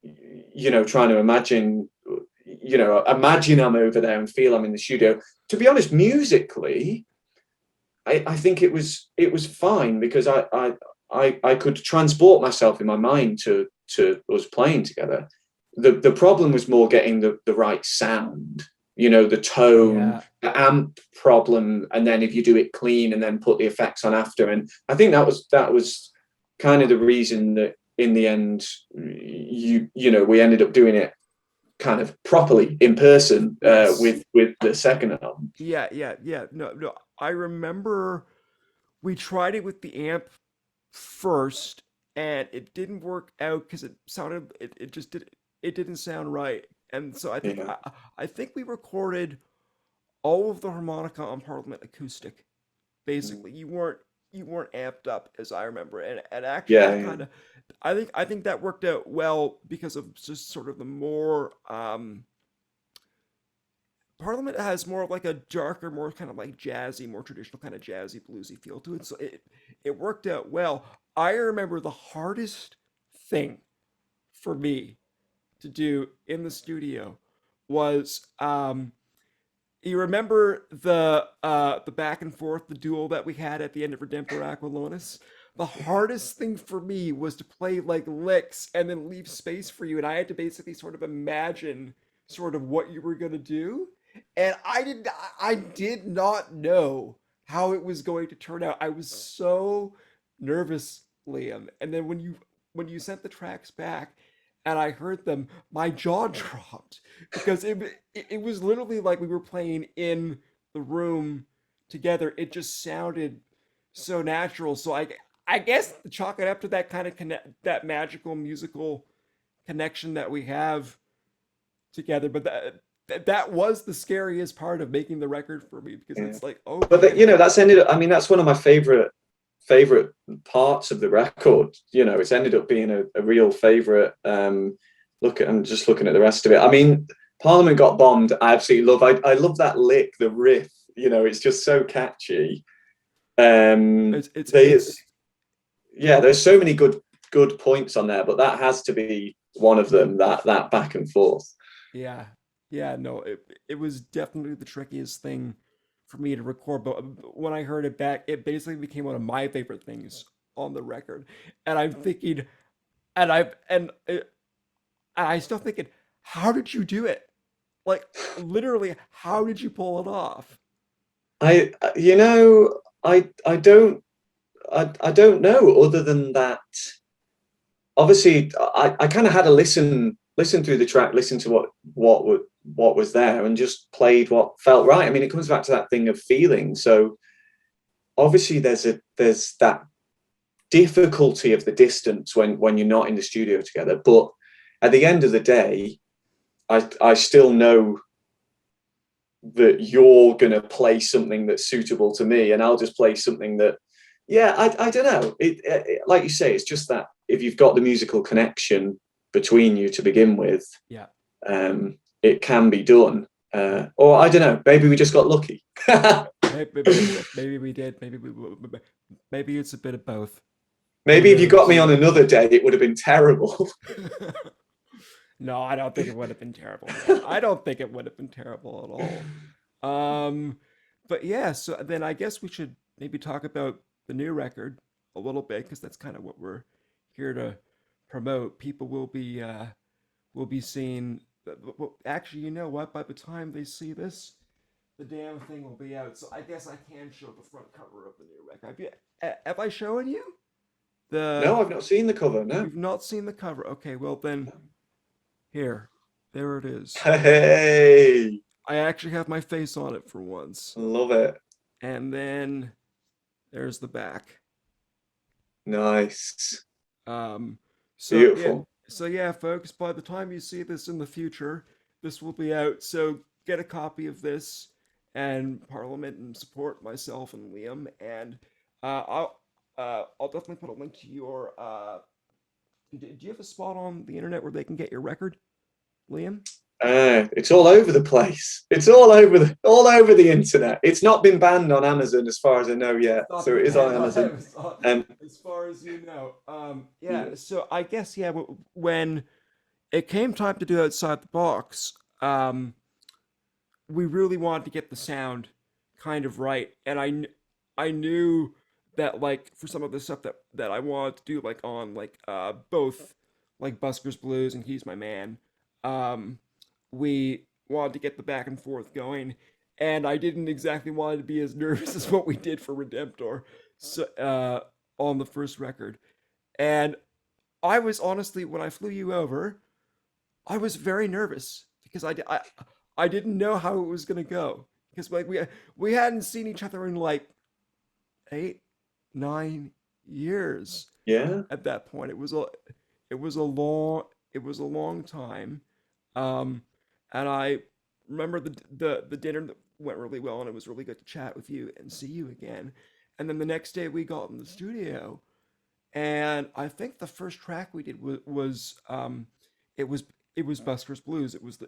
trying to imagine I'm over there and feel I'm in the studio. To be honest, musically, I think it was fine because I could transport myself in my mind to us playing together. The problem was more getting the right sound, the tone, Yeah. the amp problem, and then if you do it clean and then put the effects on after. And I think that was kind of the reason that in the end, we ended up doing it kind of properly in person, Yes. with the second album. Yeah, yeah, yeah. No, no. I remember we tried it with the amp first, and it didn't work out because it just didn't sound right. And so Yeah, I think we recorded all of the harmonica on Parliament acoustic. Basically, you weren't amped up as I remember, and actually yeah, that yeah. kind of I think that worked out well because of just sort of the more Parliament has more of like a darker, more kind of like jazzy, more traditional kind of jazzy bluesy feel to it. So it worked out well. I remember the hardest thing for me to do in the studio was you remember the back and forth, the duel that we had at the end of Redemptor Aquilonis? The hardest thing for me was to play like licks and then leave space for you, and I had to basically sort of imagine sort of what you were gonna do. And I did not know how it was going to turn out. I was so nervous, Liam. And then when you sent the tracks back and I heard them, my jaw dropped because it was literally like we were playing in the room together. It just sounded so natural. So I guess chalk it up to that kind of that magical musical connection that we have together. But that was the scariest part of making the record for me because Yeah. it's like, But okay, that's ended up. I mean, that's one of my favorite parts of the record. It's ended up being a real favorite. I'm just looking at the rest of it. I mean, Parliament got bombed. I absolutely love. I love that lick, the riff. It's just so catchy. They it's Yeah, there's so many good points on there, but that has to be one of them. That back and forth. yeah, yeah, no, it was definitely the trickiest thing for me to record. But when I heard it back, it basically became one of my favorite things on the record. And I'm thinking, and I still thinking, how did you do it? Like literally, how did you pull it off? I don't know, other than that. Obviously, I kind of had to listen through the track, listen to what was there, and just played what felt right. I mean, it comes back to that thing of feeling. So obviously, there's that difficulty of the distance when you're not in the studio together. But at the end of the day, I still know that you're going to play something that's suitable to me, and I'll just play something that, yeah, I don't know. Like you say, it's just that if you've got the musical connection between you to begin with, Yeah, it can be done. Or I don't know, maybe we just got lucky. maybe we did. Maybe it's a bit of both. Who Maybe if you got me knows? on another day, it would have been terrible. No, I don't think it would have been terrible, man. I don't think it would have been terrible at all. But yeah, so then I guess we should maybe talk about the new record a little bit because that's kind of what we're here to promote. People will be seeing. Well, actually, you know what? By the time they see this, the damn thing will be out. So I guess I can show the front cover of the new record. Have I shown you the? No, I've not seen the cover. No. You've not seen the cover. Okay, well then here, there it is. Hey, I actually have my face on it for once. love it. And then there's the back. Nice. Um, so yeah, Beautiful. folks. By the time you see this in the future, this will be out. So get a copy of this and Parliament and support myself and Liam. And I'll definitely put a link to your. Do you have a spot on the internet where they can get your record, Liam? It's all over the place. It's all over the internet. It's not been banned on Amazon as far as I know yet. It's not So been it is on banned on Amazon. Amazon, And as far as you know. yeah, Yeah. So I guess yeah. When it came time to do outside the box, we really wanted to get the sound kind of right, and I knew that like for some of the stuff that I wanted to do like on like both like Buskers Blues and He's My Man, um, we wanted to get the back and forth going, and I didn't exactly want to be as nervous as what we did for Redemptor, so on the first record, and I was honestly when I flew you over, I was very nervous because I didn't know how it was gonna go because like we hadn't seen each other in like 8 9 years yeah, at that point. It was a long it was a long time, um, and I remember the dinner that went really well and it was really good to chat with you and see you again. And then the next day we got in the studio and I think the first track we did was it was it was Buster's Blues. It was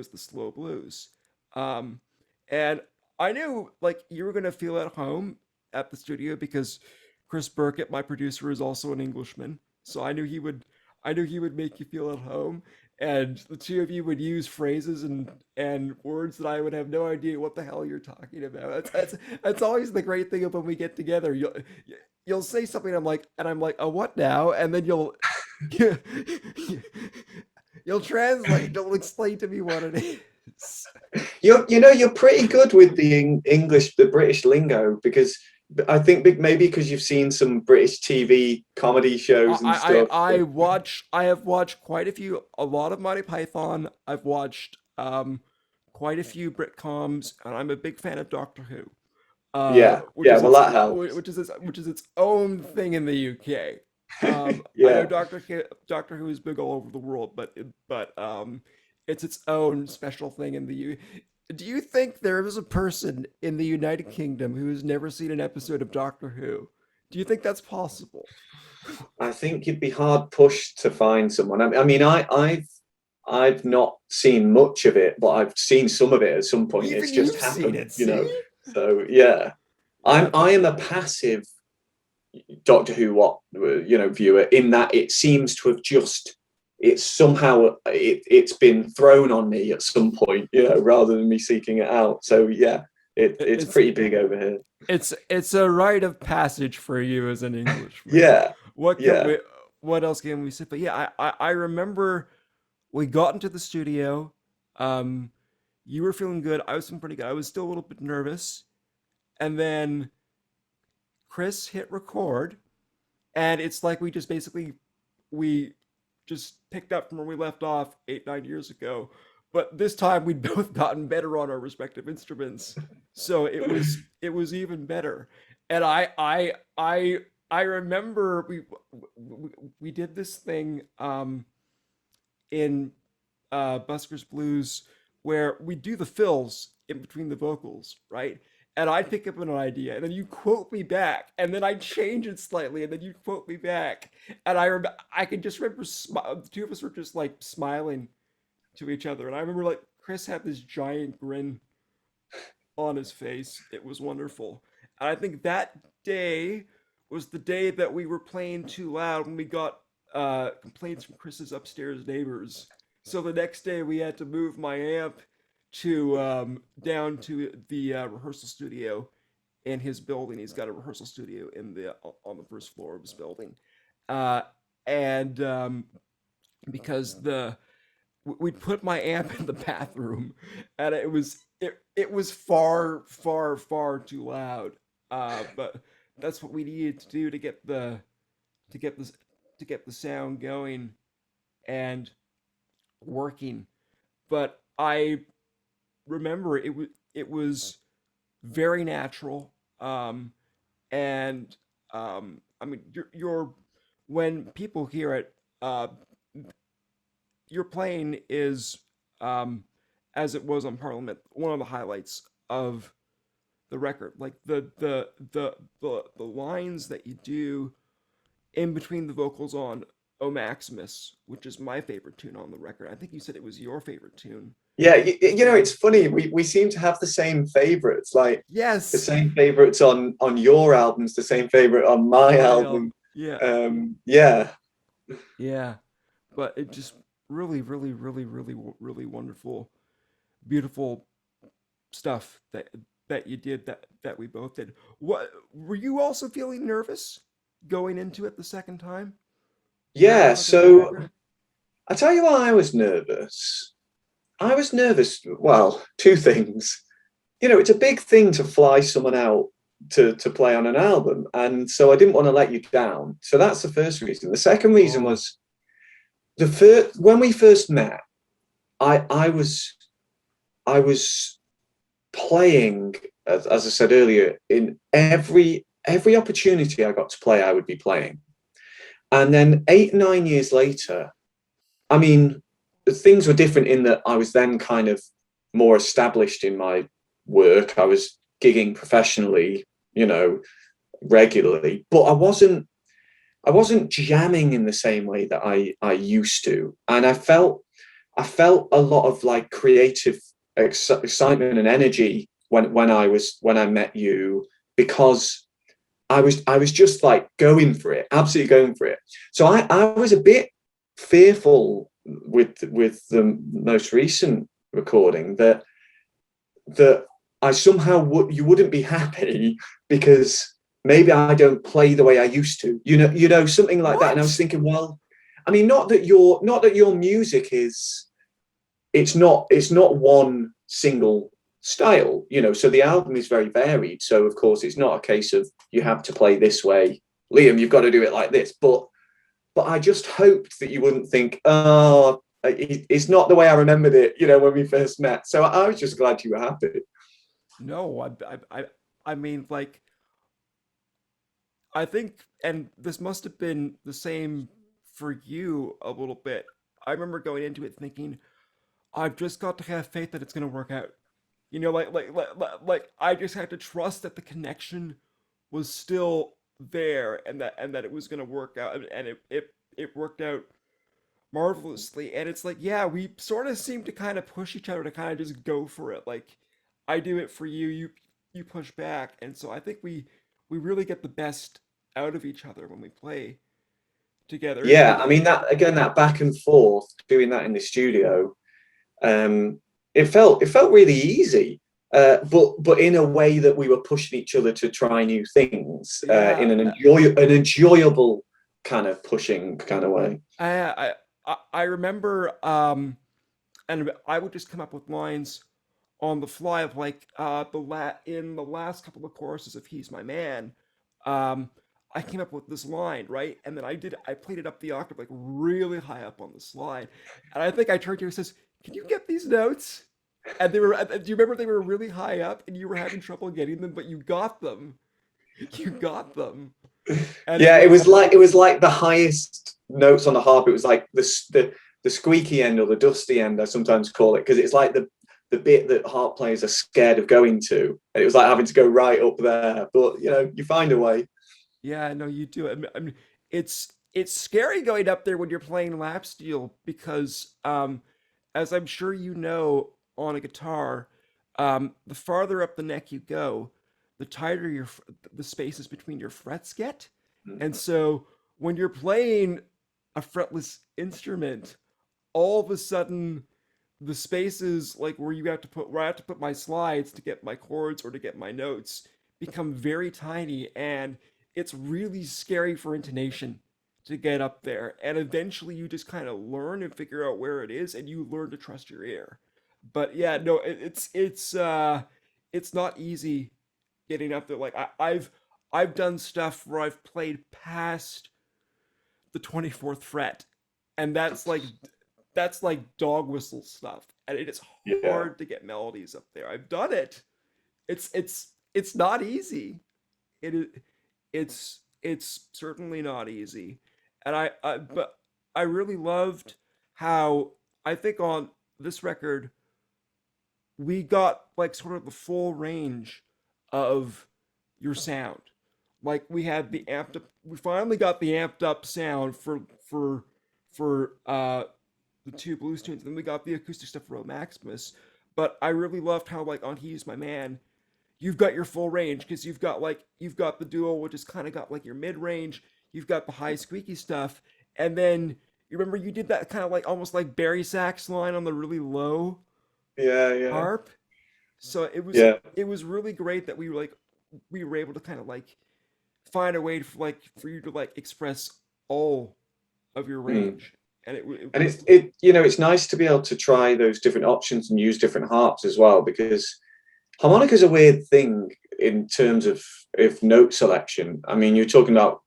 the slow blues, um, and I knew like you were gonna feel at home at the studio because Chris Burkett, my producer, is also an Englishman, so I knew he would make you feel at home, and the two of you would use phrases and words that I would have no idea what the hell you're talking about. That's always the great thing of when we get together. You'll say something and I'm like, oh, what now? And then you'll translate, you'll explain to me what it is. you're pretty good with the English, the British lingo because I think maybe because you've seen some British TV comedy shows and stuff. I have watched quite a lot of Monty Python. I've watched quite a few Britcoms, and I'm a big fan of Doctor Who. Yeah, Which yeah. is Well, its that helps. which is its own thing in the UK. I know Yeah, Doctor Who is big all over the world, but it's its own special thing in the U. Do you think there is a person in the United Kingdom who has never seen an episode of Doctor Who? Do you think that's possible? I think you'd be hard pushed to find someone. I mean, I've not seen much of it, but I've seen some of it at some point. It's Even just you've seen happened, it, see? So yeah, Yeah, I am a passive Doctor Who viewer in that it seems to have just it's somehow it's been thrown on me at some point, rather than me seeking it out. So yeah, it's it's pretty big over here. it's a rite of passage for you as an Englishman. Yeah, What can yeah, we? What else can we say? But yeah, I remember we got into the studio. Um, you were feeling good. I was feeling pretty good. I was still a little bit nervous, and then Chris hit record, and it's like we just picked up from where we left off 8 9 years ago. But this time we'd both gotten better on our respective instruments, so it was even better. And I remember we did this thing in Buskers Blues where we do the fills in between the vocals, right? And I'd pick up an idea, and then you quote me back, and then I change it slightly, and then you quote me back, and I can just remember the two of us were just like smiling to each other, and I remember like Chris had this giant grin on his face. It was wonderful, and I think that day was the day that we were playing too loud when we got complaints from Chris's upstairs neighbors. So the next day we had to move my amp to down to the rehearsal studio in his building. He's got a rehearsal studio in the on the first floor of his building, uh, and because the we'd put my amp in the bathroom, and it was far too loud. But that's what we needed to do to get to get this to get the sound going and working. But I remember it was very natural. And I mean, you're when people hear it, uh, your playing is, um, as it was on Parliament, one of the highlights of the record. Like the lines that you do in between the vocals on O Maximus, which is my favorite tune on the record. I think you said it was your favorite tune Yeah, as you know, well. it's funny. We seem to have the same favorites, like the Yes, same favorites on your albums, the same favorite on my my album. yeah, Yeah, yeah. But it just really, really, really, really, really wonderful, beautiful stuff that you did that we both did. What were you also feeling nervous going into it the second time yeah. recording the So record? I tell you why I was nervous. I was nervous. Well, two things. You know, it's a big thing to fly someone out to play on an album, and so I didn't want to let you down. So that's the first reason. The second reason Oh, was the first when we first met. I was playing, as I said earlier, in every opportunity I got to play, I would be playing. And then 8, 9 years later, I mean, things were different in that I was then kind of more established in my work. I was gigging professionally, you know, regularly, but I wasn't jamming in the same way that I used to. And I felt a lot of like creative excitement and energy when I met you, because I was just like going for it, absolutely going for it. So I was a bit fearful with the most recent recording that I somehow you wouldn't be happy because maybe I don't play the way I used to. Something like that. And I was what? thinking, well, I mean, not that your music is it's not one single style. So the album is very varied. So of course it's not a case of you have to play this way, Liam, you've got to do it like this. But I just hoped that you wouldn't think, oh, it's not the way I remembered it, when we first met. So I was just glad you were happy. No, I mean, like, I think, and this must have been the same for you a little bit. I remember going into it thinking, I've just got to have faith that it's gonna work out. Like I just had to trust that the connection was still there, and that it was gonna work out, and it worked out marvelously. And it's like, yeah, we sort of seem to kind of push each other to kind of just go for it. Like, I do it for you, you push back, and so I think we really get the best out of each other when we play together. Yeah, I mean that again, that back and forth, doing that in the studio, um, it felt really easy, but in a way that we were pushing each other to try new things, in Yeah, an enjoyable kind of pushing kind of way. I remember, and I would just come up with lines on the fly of like in the last couple of choruses of "He's My Man," um, I came up with this line, right, and then I played it up the octave like really high up on the slide, and I think I turned to you and says, "Can you get these notes?" And they were, do you remember they were really high up and you were having trouble getting them, but you got them, you got them, and it Yeah, it was was like the highest notes on the harp. It was like the squeaky end or the dusty end, I sometimes call it, because it's like the bit that harp players are scared of going to. And it was like having to go right up there. But you find a way. Yeah, I know you do. I mean, it's scary going up there when you're playing lap steel because, as I'm sure you know, on a guitar, the farther up the neck you go, the tighter the spaces between your frets get, and so when you're playing a fretless instrument, all of a sudden the spaces like where I have to put my slides to get my chords or to get my notes become very tiny, and it's really scary for intonation to get up there, and eventually you just kind of learn and figure out where it is and you learn to trust your ear. But yeah, no, it's not easy getting up there. Like I've I've done stuff where I've played past the 24th fret, and that's like dog whistle stuff, and it is Yeah. hard to get melodies up there. I've done it. It's not easy. It is it's certainly not easy, and but I really loved how I think on this record we got like sort of the full range of your sound. Like we had the amped up, we finally got the amped up sound for the two blues tunes. Then we got the acoustic stuff for Maximus. But I really loved how like on He's My Man, you've got your full range because you've got the dual, which has kind of got like your mid range. You've got the high squeaky stuff, and then you remember you did that kind of like almost like Barry sax line on the really low Yeah, yeah, harp. So yeah. it was really great that we were able to kind of like find a way for like for you to like express all of your Mm. range, and it And it's nice to be able to try those different options and use different harps as well, because harmonica is a weird thing in terms of note selection. I mean, you're talking about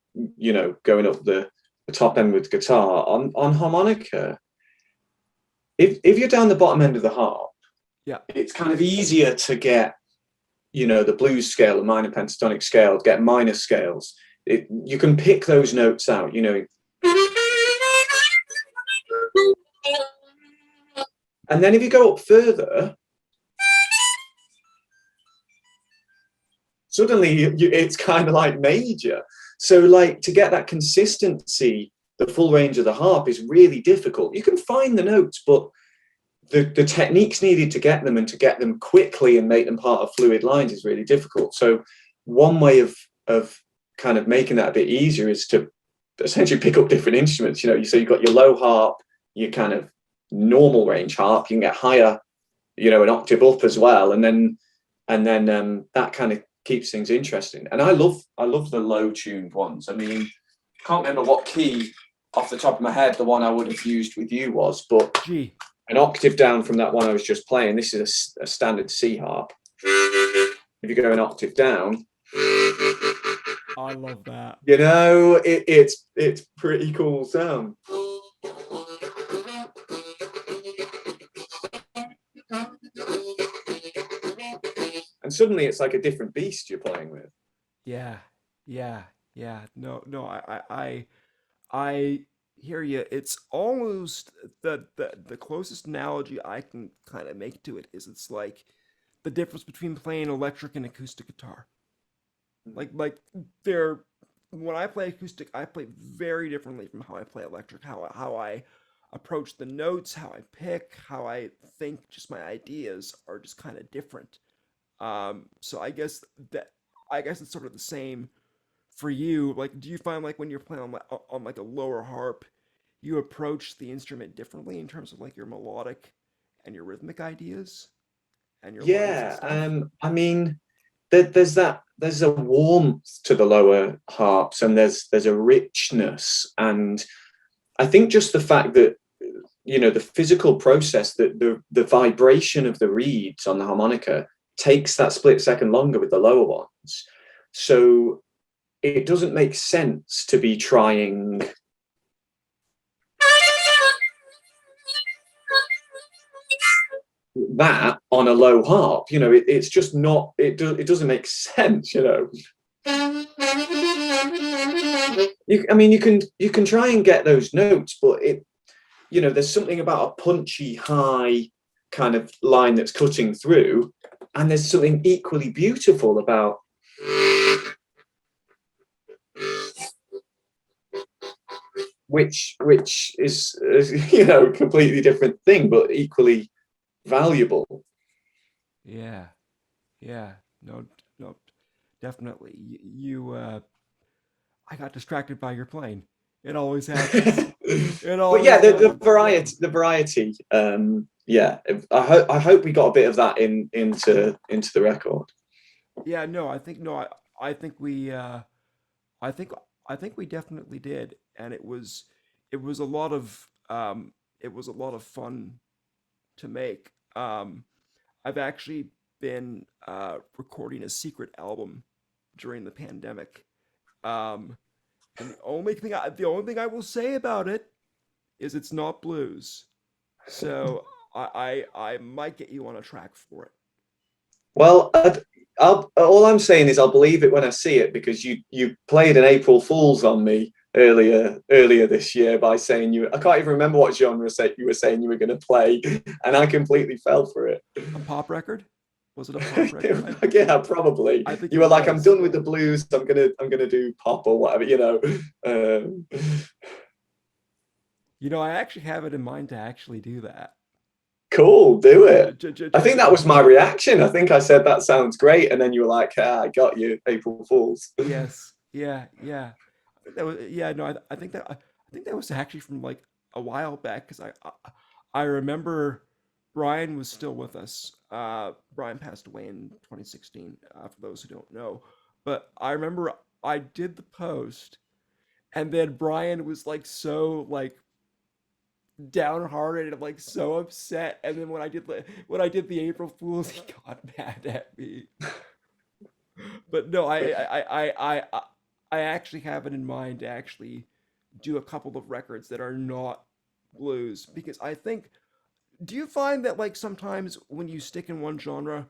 going up the top end with guitar on harmonica. If you're down the bottom end of the harp, yeah. it's kind of easier to get the blues scale, the minor pentatonic scale, get minor scales. You can pick those notes out. And then if you go up further, suddenly it's kind of like major. So like to get that consistency, the full range of the harp is really difficult. You can find the notes, but the techniques needed to get them and to get them quickly and make them part of fluid lines is really difficult. So one way of kind of making that a bit easier is to essentially pick up different instruments. So you've got your low harp, your kind of normal range harp. You can get higher, an octave up as well, and then that kind of keeps things interesting. And I love the low tuned ones. I mean, can't remember what key off the top of my head the one I would have used with you was, but G. an octave down from that one I was just playing. This is a standard C harp. If you go an octave down, I love that. it's pretty cool sound. And suddenly it's like a different beast you're playing with. Yeah, yeah, yeah. No, no. I hear you. It's almost the closest analogy I can kind of make to it is it's like the difference between playing electric and acoustic guitar. Like they're when I play acoustic, I play very differently from how I play electric. How I approach the notes, how I pick, how I think, just my ideas are just kind of different. So I guess it's sort of the same for you. Like, do you find like when you're playing on like a lower harp, you approach the instrument differently in terms of like your melodic and your rhythmic ideas and your lines and Yeah, stuff? I mean, there's a warmth to the lower harps, and there's a richness, and I think just the fact that the physical process, that the vibration of the reeds on the harmonica takes that split second longer with the lower ones. So it doesn't make sense to be trying that on a low harp. It's just not. It doesn't make sense. I mean, you can try and get those notes, but there's something about a punchy high kind of line that's cutting through, and there's something equally beautiful about which is a completely different thing, but equally valuable. Yeah, yeah. No, no, definitely. I got distracted by your playing. It always happens. It But yeah, always the happens. variety. Yeah, I hope we got a bit of that into the record. Yeah, no, I think no, I think I think I think we definitely did, and it was a lot of it was a lot of fun to make. I've actually been recording a secret album during the pandemic. Um, and the only thing I will say about it is it's not blues. So I might get you on a track for it. Well, all I'm saying is I'll believe it when I see it because you played an April Fool's on me earlier this year by saying I can't even remember what genre set you were saying you were going to play, and I completely fell for it. A pop record? Was it a pop record? Yeah, probably. I think You it were like, I'm was. done with the blues. I'm gonna do pop or whatever. Um, I actually have it in mind to actually do that. cool, do it. J- j- j- I j- think j- that was my reaction. I think I said that sounds great, and then you were like, I got you, April Fools. Yes. Yeah. Yeah. I think that was. Yeah. No. I think that was actually from like a while back because I remember Brian was still with us. Brian passed away in 2016. For those who don't know, but I remember I did the post, and then Brian was like so like downhearted and like so upset. And then when I did the April Fools, he got mad at me. But no, I actually have it in mind to actually do a couple of records that are not blues because I think. Do you find that like sometimes when you stick in one genre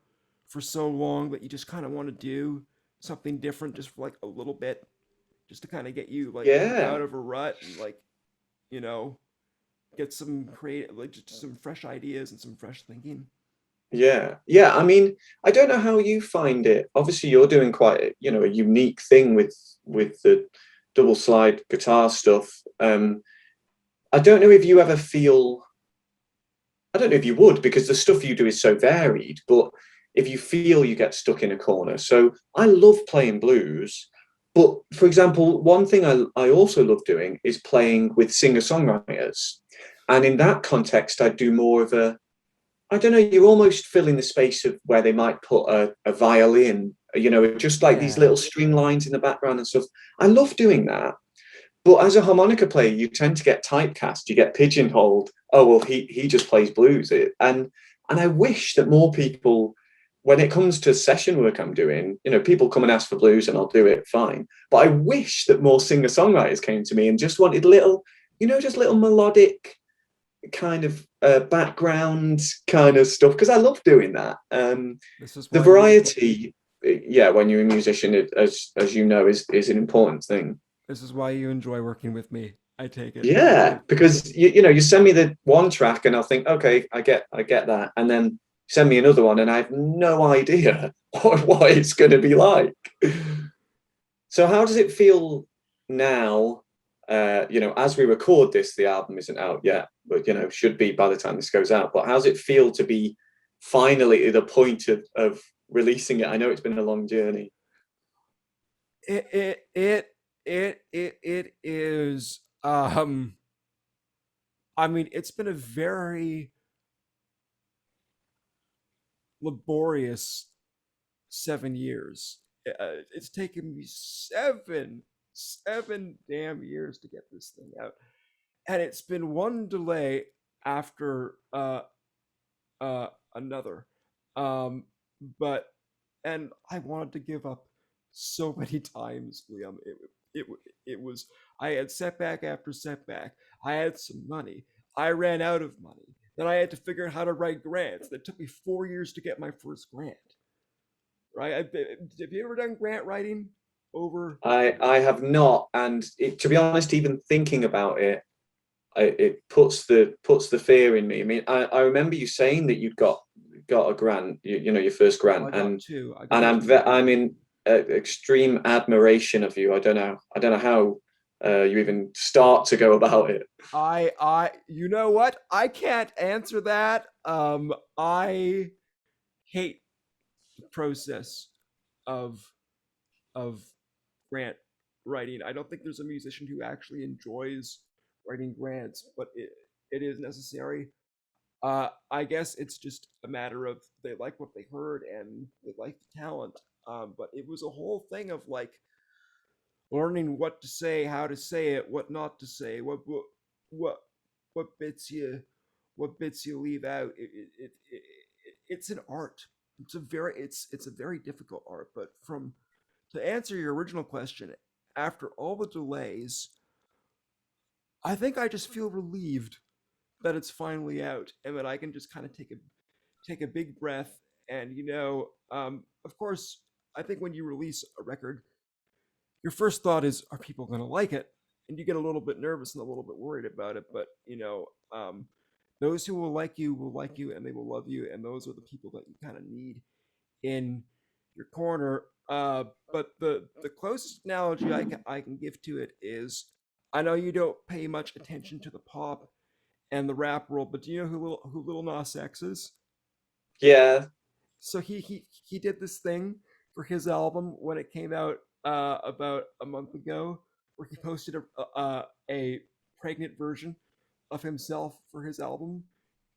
for so long that you just kind of want to do something different just for like a little bit, just to kind of get you like out Yeah, of a rut and like you know get some creative like just some fresh ideas and some fresh thinking. yeah. I mean, I don't know how you find it. Obviously, you're doing quite a unique thing with the double slide guitar stuff. I don't know if you ever feel I don't know if you would because the stuff you do is so varied, but if you feel you get stuck in a corner. So I love playing blues, but for example, one thing I also love doing is playing with singer-songwriters. And in that context, I do more of I don't know, you're almost filling the space of where they might put a violin, just like these Yeah, little string lines in the background and stuff. I love doing that. But as a harmonica player, you tend to get typecast, you get pigeonholed. Oh well, he just plays blues, and I wish that more people, when it comes to session work I'm doing, people come and ask for blues, and I'll do it fine. But I wish that more singer songwriters came to me and just wanted little, just little melodic kind of background kind of stuff because I love doing that. this is The why you variety, yeah, when you're a musician, as you know, is an important thing. this is why you enjoy working with me. I take it. Yeah, because you send me the one track and I'll think, okay, I get that, and then send me another one and I have no idea what it's going to be like. So how does it feel now? As we record this, the album isn't out yet, but should be by the time this goes out. But how does it feel to be finally at the point of releasing it? I know it's been a long journey. It it it it is I mean it's been a very laborious 7 years. It's taken me seven damn years to get this thing out, and it's been one delay after another. Um, but and I wanted to give up so many times, Liam. It it was I had setback after setback. I had some money. I ran out of money. Then I had to figure out how to write grants. That took me 4 years to get my first grant. Right? Have you ever done grant writing over? I have not, and to be honest, even thinking about it, it puts the fear in me. I mean, I remember you saying that you'd got a grant, your first Well, grant, I got and two. I and got two. I'm in extreme admiration of you. I don't know how you even start to go about it. You know what? I can't answer that. I hate the process of of grant writing. I don't think there's a musician who actually enjoys writing grants, but it is necessary. I guess it's just a matter of they like what they heard and they like the talent. But it was a whole thing of like learning what to say, how to say it, what not to say, what what bits you what bits you leave out. It's an art. It's a very difficult art. But from to answer your original question, after all the delays, I think I just feel relieved that it's finally out and that I can just kind of take a big breath. And of course, I think when you release a record, your first thought is, are people going to like it? And you get a little bit nervous and a little bit worried about it. But those who will like you, and they will love you, and those are the people that you kind of need in your corner. But the closest analogy I can give to it is, I know you don't pay much attention to the pop and the rap world, but do you know who Lil Nas X is? Yeah. So he did this thing for his album when it came out about a month ago, where he posted a pregnant version of himself for his album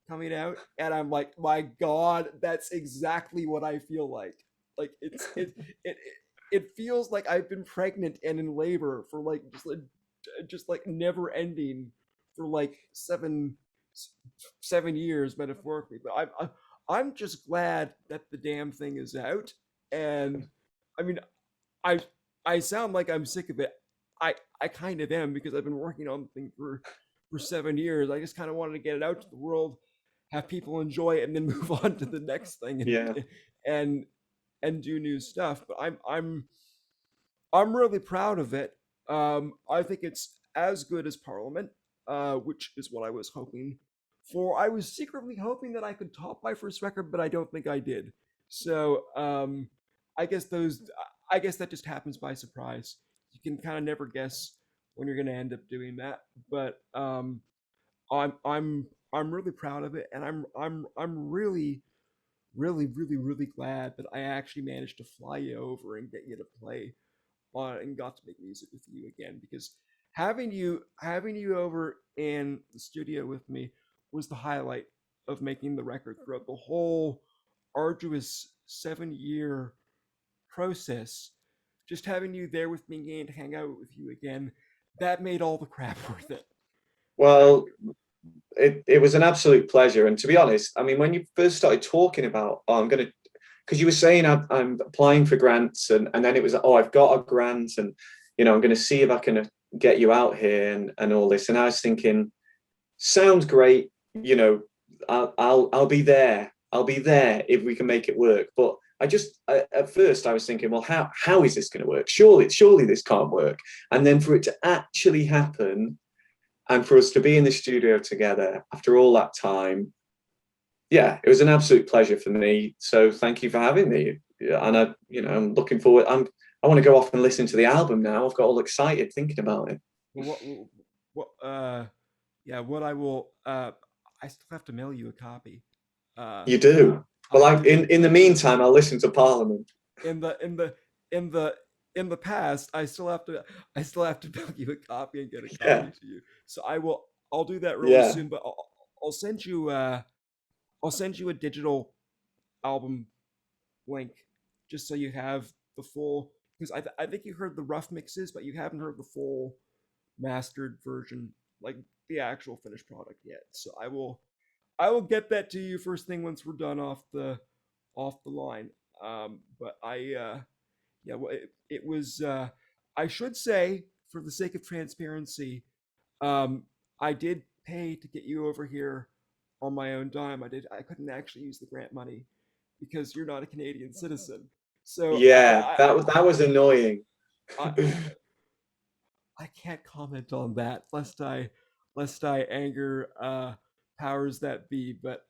coming out, and I'm like, my God, that's exactly what I feel like. Like it it feels like I've been pregnant and in labor for like just like never ending for like 7 years metaphorically. But I'm just glad that the damn thing is out. And I mean, I I sound like I'm sick of it. I kind of am, because I've been working on the thing for 7 years. I just kind of wanted to get it out to the world, have people enjoy it, and then move on to the next thing, Yeah. and and do new stuff. But I'm really proud of it. I think it's as good as Parliament, which is what I was hoping for. I was secretly hoping that I could top my first record, but I don't think I did. So I guess those, I guess that just happens by surprise. You can kind of never guess when you're going to end up doing that. But I'm really proud of it, and I'm really really glad that I actually managed to fly you over and get you to play on and got to make music with you again, because having you over in the studio with me was the highlight of making the record throughout the whole arduous 7 year process. Just having you there with me again to hang out with you again, that made all the crap worth it. Well, it was an absolute pleasure. And to be honest, I mean, when you first started talking about, oh, I'm going to, because you were saying I'm applying for grants, and then it was, oh, I've got a grant, and I'm going to see if I can get you out here, and all this. And I was thinking, sounds great. I'll be there. I'll be there if we can make it work. But at first I was thinking, well, how is this going to work? Surely this can't work. And then for it to actually happen, and for us to be in the studio together after all that time, yeah, it was an absolute pleasure for me. So thank you for having me. Yeah, and I'm looking forward. I want to go off and listen to the album now. I've got all excited thinking about it. Well, what yeah, what I will I still have to mail you a copy. Uh You do. I'll Well, have to in the meantime, I'll listen to Parliament. in the in the in the in the past, I still have to mail you a copy and get a Yeah, copy to you. So I'll do that really yeah, soon, but I'll send you I'll send you a digital album link, just so you have the full, because I think you heard the rough mixes, but you haven't heard the full mastered version, like the actual finished product yet. So I will get that to you first thing once we're done off the line. But yeah, well, it was I should say, for the sake of transparency, um, I did pay to get you over here on my own dime. I couldn't actually use the grant money because you're not a Canadian citizen. So yeah. That was annoying. I, I can't comment on that, lest I anger powers that be. But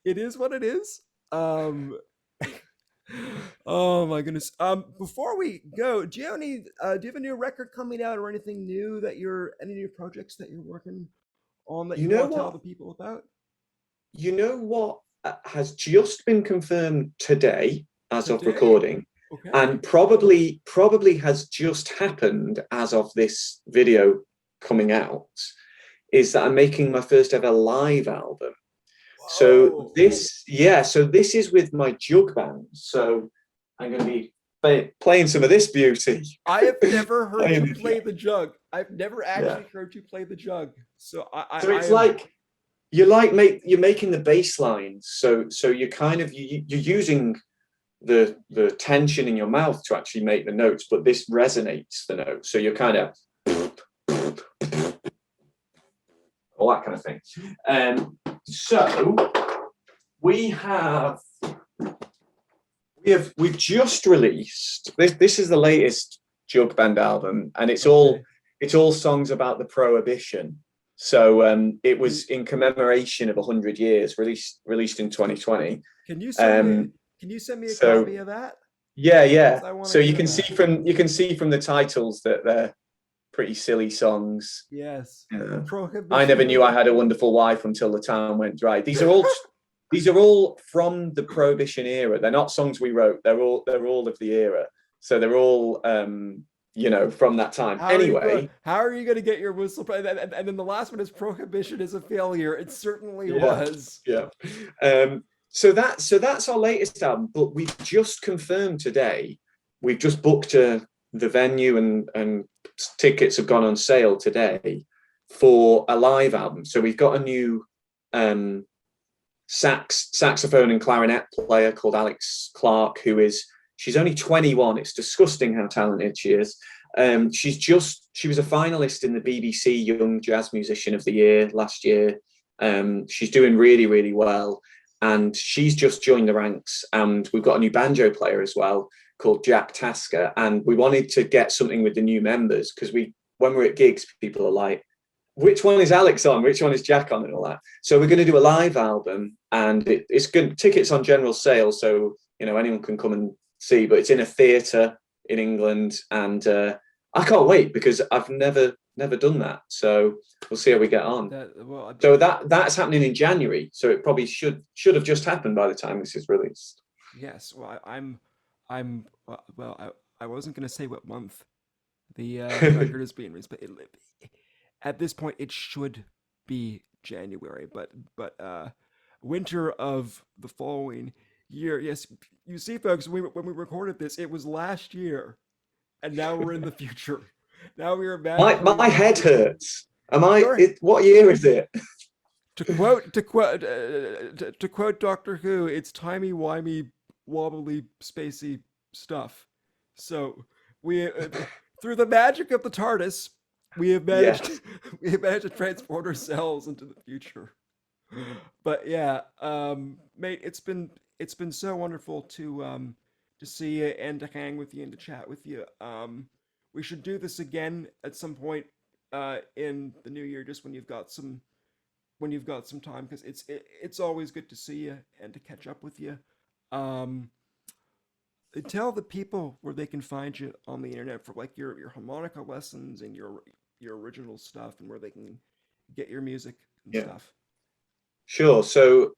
it is what it is. Um, oh my goodness. Before we go, do you have a new record coming out, or anything new any new projects that you're working on that You you know want to tell what? the people about Has just been confirmed today as of today? recording, Okay. and probably has just happened as of this video coming out, is that I'm making my first ever live album. So Whoa. this is with my jug band. So I'm going to be playing some of this beauty. I have never heard you Playing the play jug. the jug. I've never Yeah. actually heard you play the jug. So So I it's am. like you're making the bass lines. So you're kind of you're using the tension in your mouth to actually make the notes, but this resonates the notes. So you're kind of all that kind of thing. So we have we've just released this. This is the latest Jug Band album, and Okay. it's all songs about the Prohibition. So it Can was in commemoration of 100 years, released in 2020. can you send me Um, can you send me a copy so of that? yeah, Because yeah. I want So to hear that. you can see from the titles that they're pretty silly songs. Yes. Yeah. I never Prohibition. knew I had a wonderful wife until the town went dry. These are all from the Prohibition era. They're not songs we wrote. They're all of the era. So they're all from that time. Anyway, How are you going to get your whistle? And then the last one is prohibition is a failure. It certainly yeah, was. yeah. So that's our latest album. But we've just confirmed today. We've just booked the venue and tickets have gone on sale today for a live album. So we've got a new um, saxophone and clarinet player called Alex Clark, she's only 21. It's disgusting how talented she is. She was a finalist in the BBC Young Jazz Musician of the Year last year. She's doing really, really well. And she's just joined the ranks. And we've got a new banjo player as well called Jack Tasker. And we wanted to get something with the new members because when we're at gigs, people are like, which one is Alex on? Which one is Jack on? And all that. So we're going to do a live album, and it's good. Tickets on general sale, so anyone can come and see. But it's in a theatre in England, and I can't wait because I've never done that. So we'll see how we get on. So that's happening in January. So it probably should have just happened by the time this is released. Yes. Well, I'm well. I wasn't going to say what month the record is being released, but at this point it should be January. But winter of the following year. Yes, you see, folks, when we recorded this, it was last year, and now we're in the future. Now we are magically My in the head future. hurts. Am I? Your What year is it? to quote Doctor Who, it's timey wimey, wobbly, spacey stuff. So we, through the magic of the TARDIS, we have managed Yes. we have managed to transport ourselves into the future. But yeah, mate, it's been so wonderful to see you and to hang with you and to chat with you. We should do this again at some point in the new year, just when you've got some time, because it's always good to see you and to catch up with you. Um, Tell the people where they can find you on the internet for like your harmonica lessons and your original stuff, and where they can get your music and Yeah. stuff. Sure. So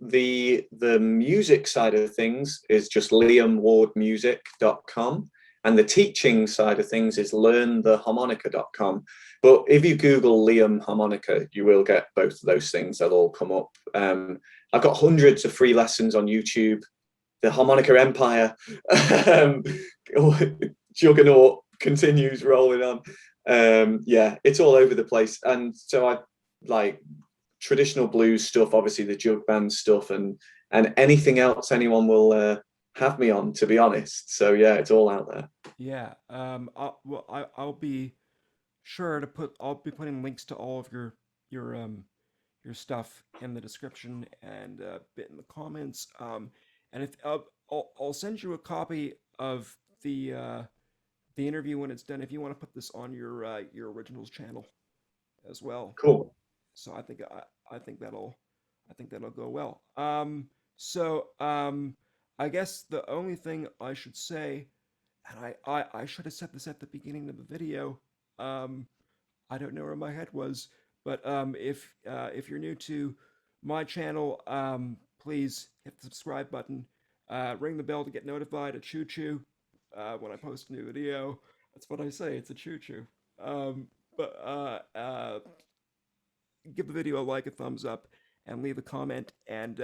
the music side of things is just liamwardmusic.com, and the teaching side of things is learntheharmonica.com. But if you Google Liam Harmonica, you will get both of those things. They'll all come up. I've got hundreds of free lessons on YouTube. The harmonica empire um, juggernaut continues rolling on. Yeah, it's all over the place. And so I like traditional blues stuff, obviously the jug band stuff, and anything else anyone will have me on, to be honest. So yeah, it's all out there. Yeah. I'll be sure to put. I'll be putting links to all of your your stuff in the description and bit in the comments. And if I'll send you a copy of the interview when it's done. If you want to put this on your originals channel as well. Cool. So I think that'll go well. I guess the only thing I should say, and I should have said this at the beginning of the video. Um, I don't know where my head was, but if you're new to my channel, please hit the subscribe button, ring the bell to get notified. A choo choo when I post a new video. That's what I say. It's a choo choo. But Give the video a like, a thumbs up, and leave a comment. And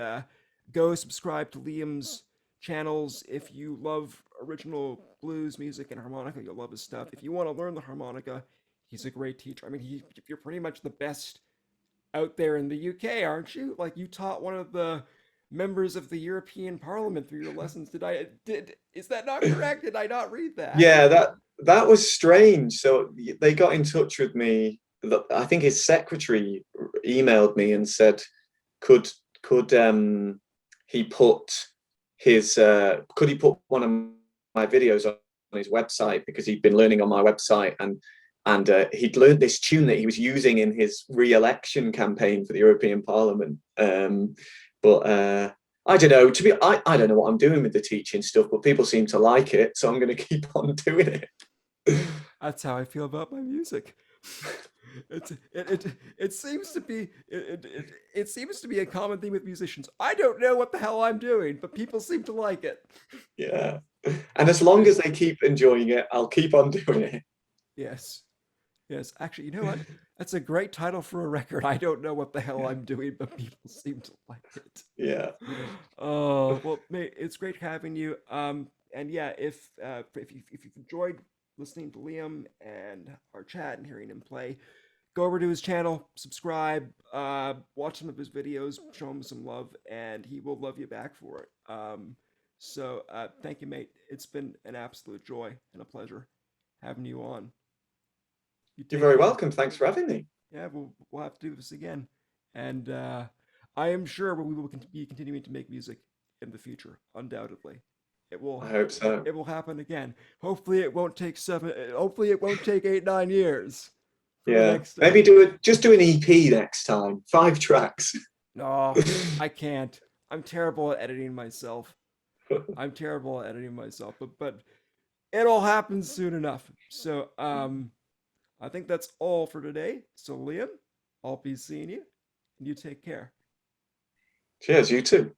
go subscribe to Liam's channels. If you love original blues music and harmonica, you'll love his stuff. If you want to learn the harmonica, he's a great teacher. I mean, you're pretty much the best out there in the UK, aren't you? Like, you taught one of the members of the European Parliament through your lessons. Did is that not correct? Did I not read that? Yeah, that was strange. So they got in touch with me. I think his secretary emailed me and said, could could he put could he put one of my videos on his website, because he'd been learning on my website, and he'd learned this tune that he was using in his re-election campaign for the European Parliament. But I don't know. I don't know what I'm doing with the teaching stuff, but people seem to like it, so I'm going to keep on doing it. That's how I feel about my music. It seems to be it seems to be a common theme with musicians. I don't know what the hell I'm doing, but people seem to like it. Yeah, and as long as they keep enjoying it, I'll keep on doing it. Yes. Yes. Actually, you know what? That's a great title for a record. I don't know what the hell Yeah, I'm doing, but people seem to like it. yeah. Oh, well, mate, it's great having you. And yeah, if you've enjoyed listening to Liam and our chat and hearing him play, go over to his channel, subscribe, watch some of his videos, show him some love, and he will love you back for it. So thank you, mate. It's been an absolute joy and a pleasure having you on. You You're take very care. welcome. Thanks for having me. Yeah, we'll have to do this again, and I am sure we will be continuing to make music in the future. Undoubtedly, it I will. hope so. It will happen again. Hopefully, it won't take Hopefully, it won't take 8 9 years for the Yeah, next. maybe just do an EP next time. 5 tracks. No, I can't. I'm terrible at editing myself. I'm terrible at editing myself. But it'll happen soon enough. So I think that's all for today. So Liam, I'll be seeing you, and you take care. Cheers, you too.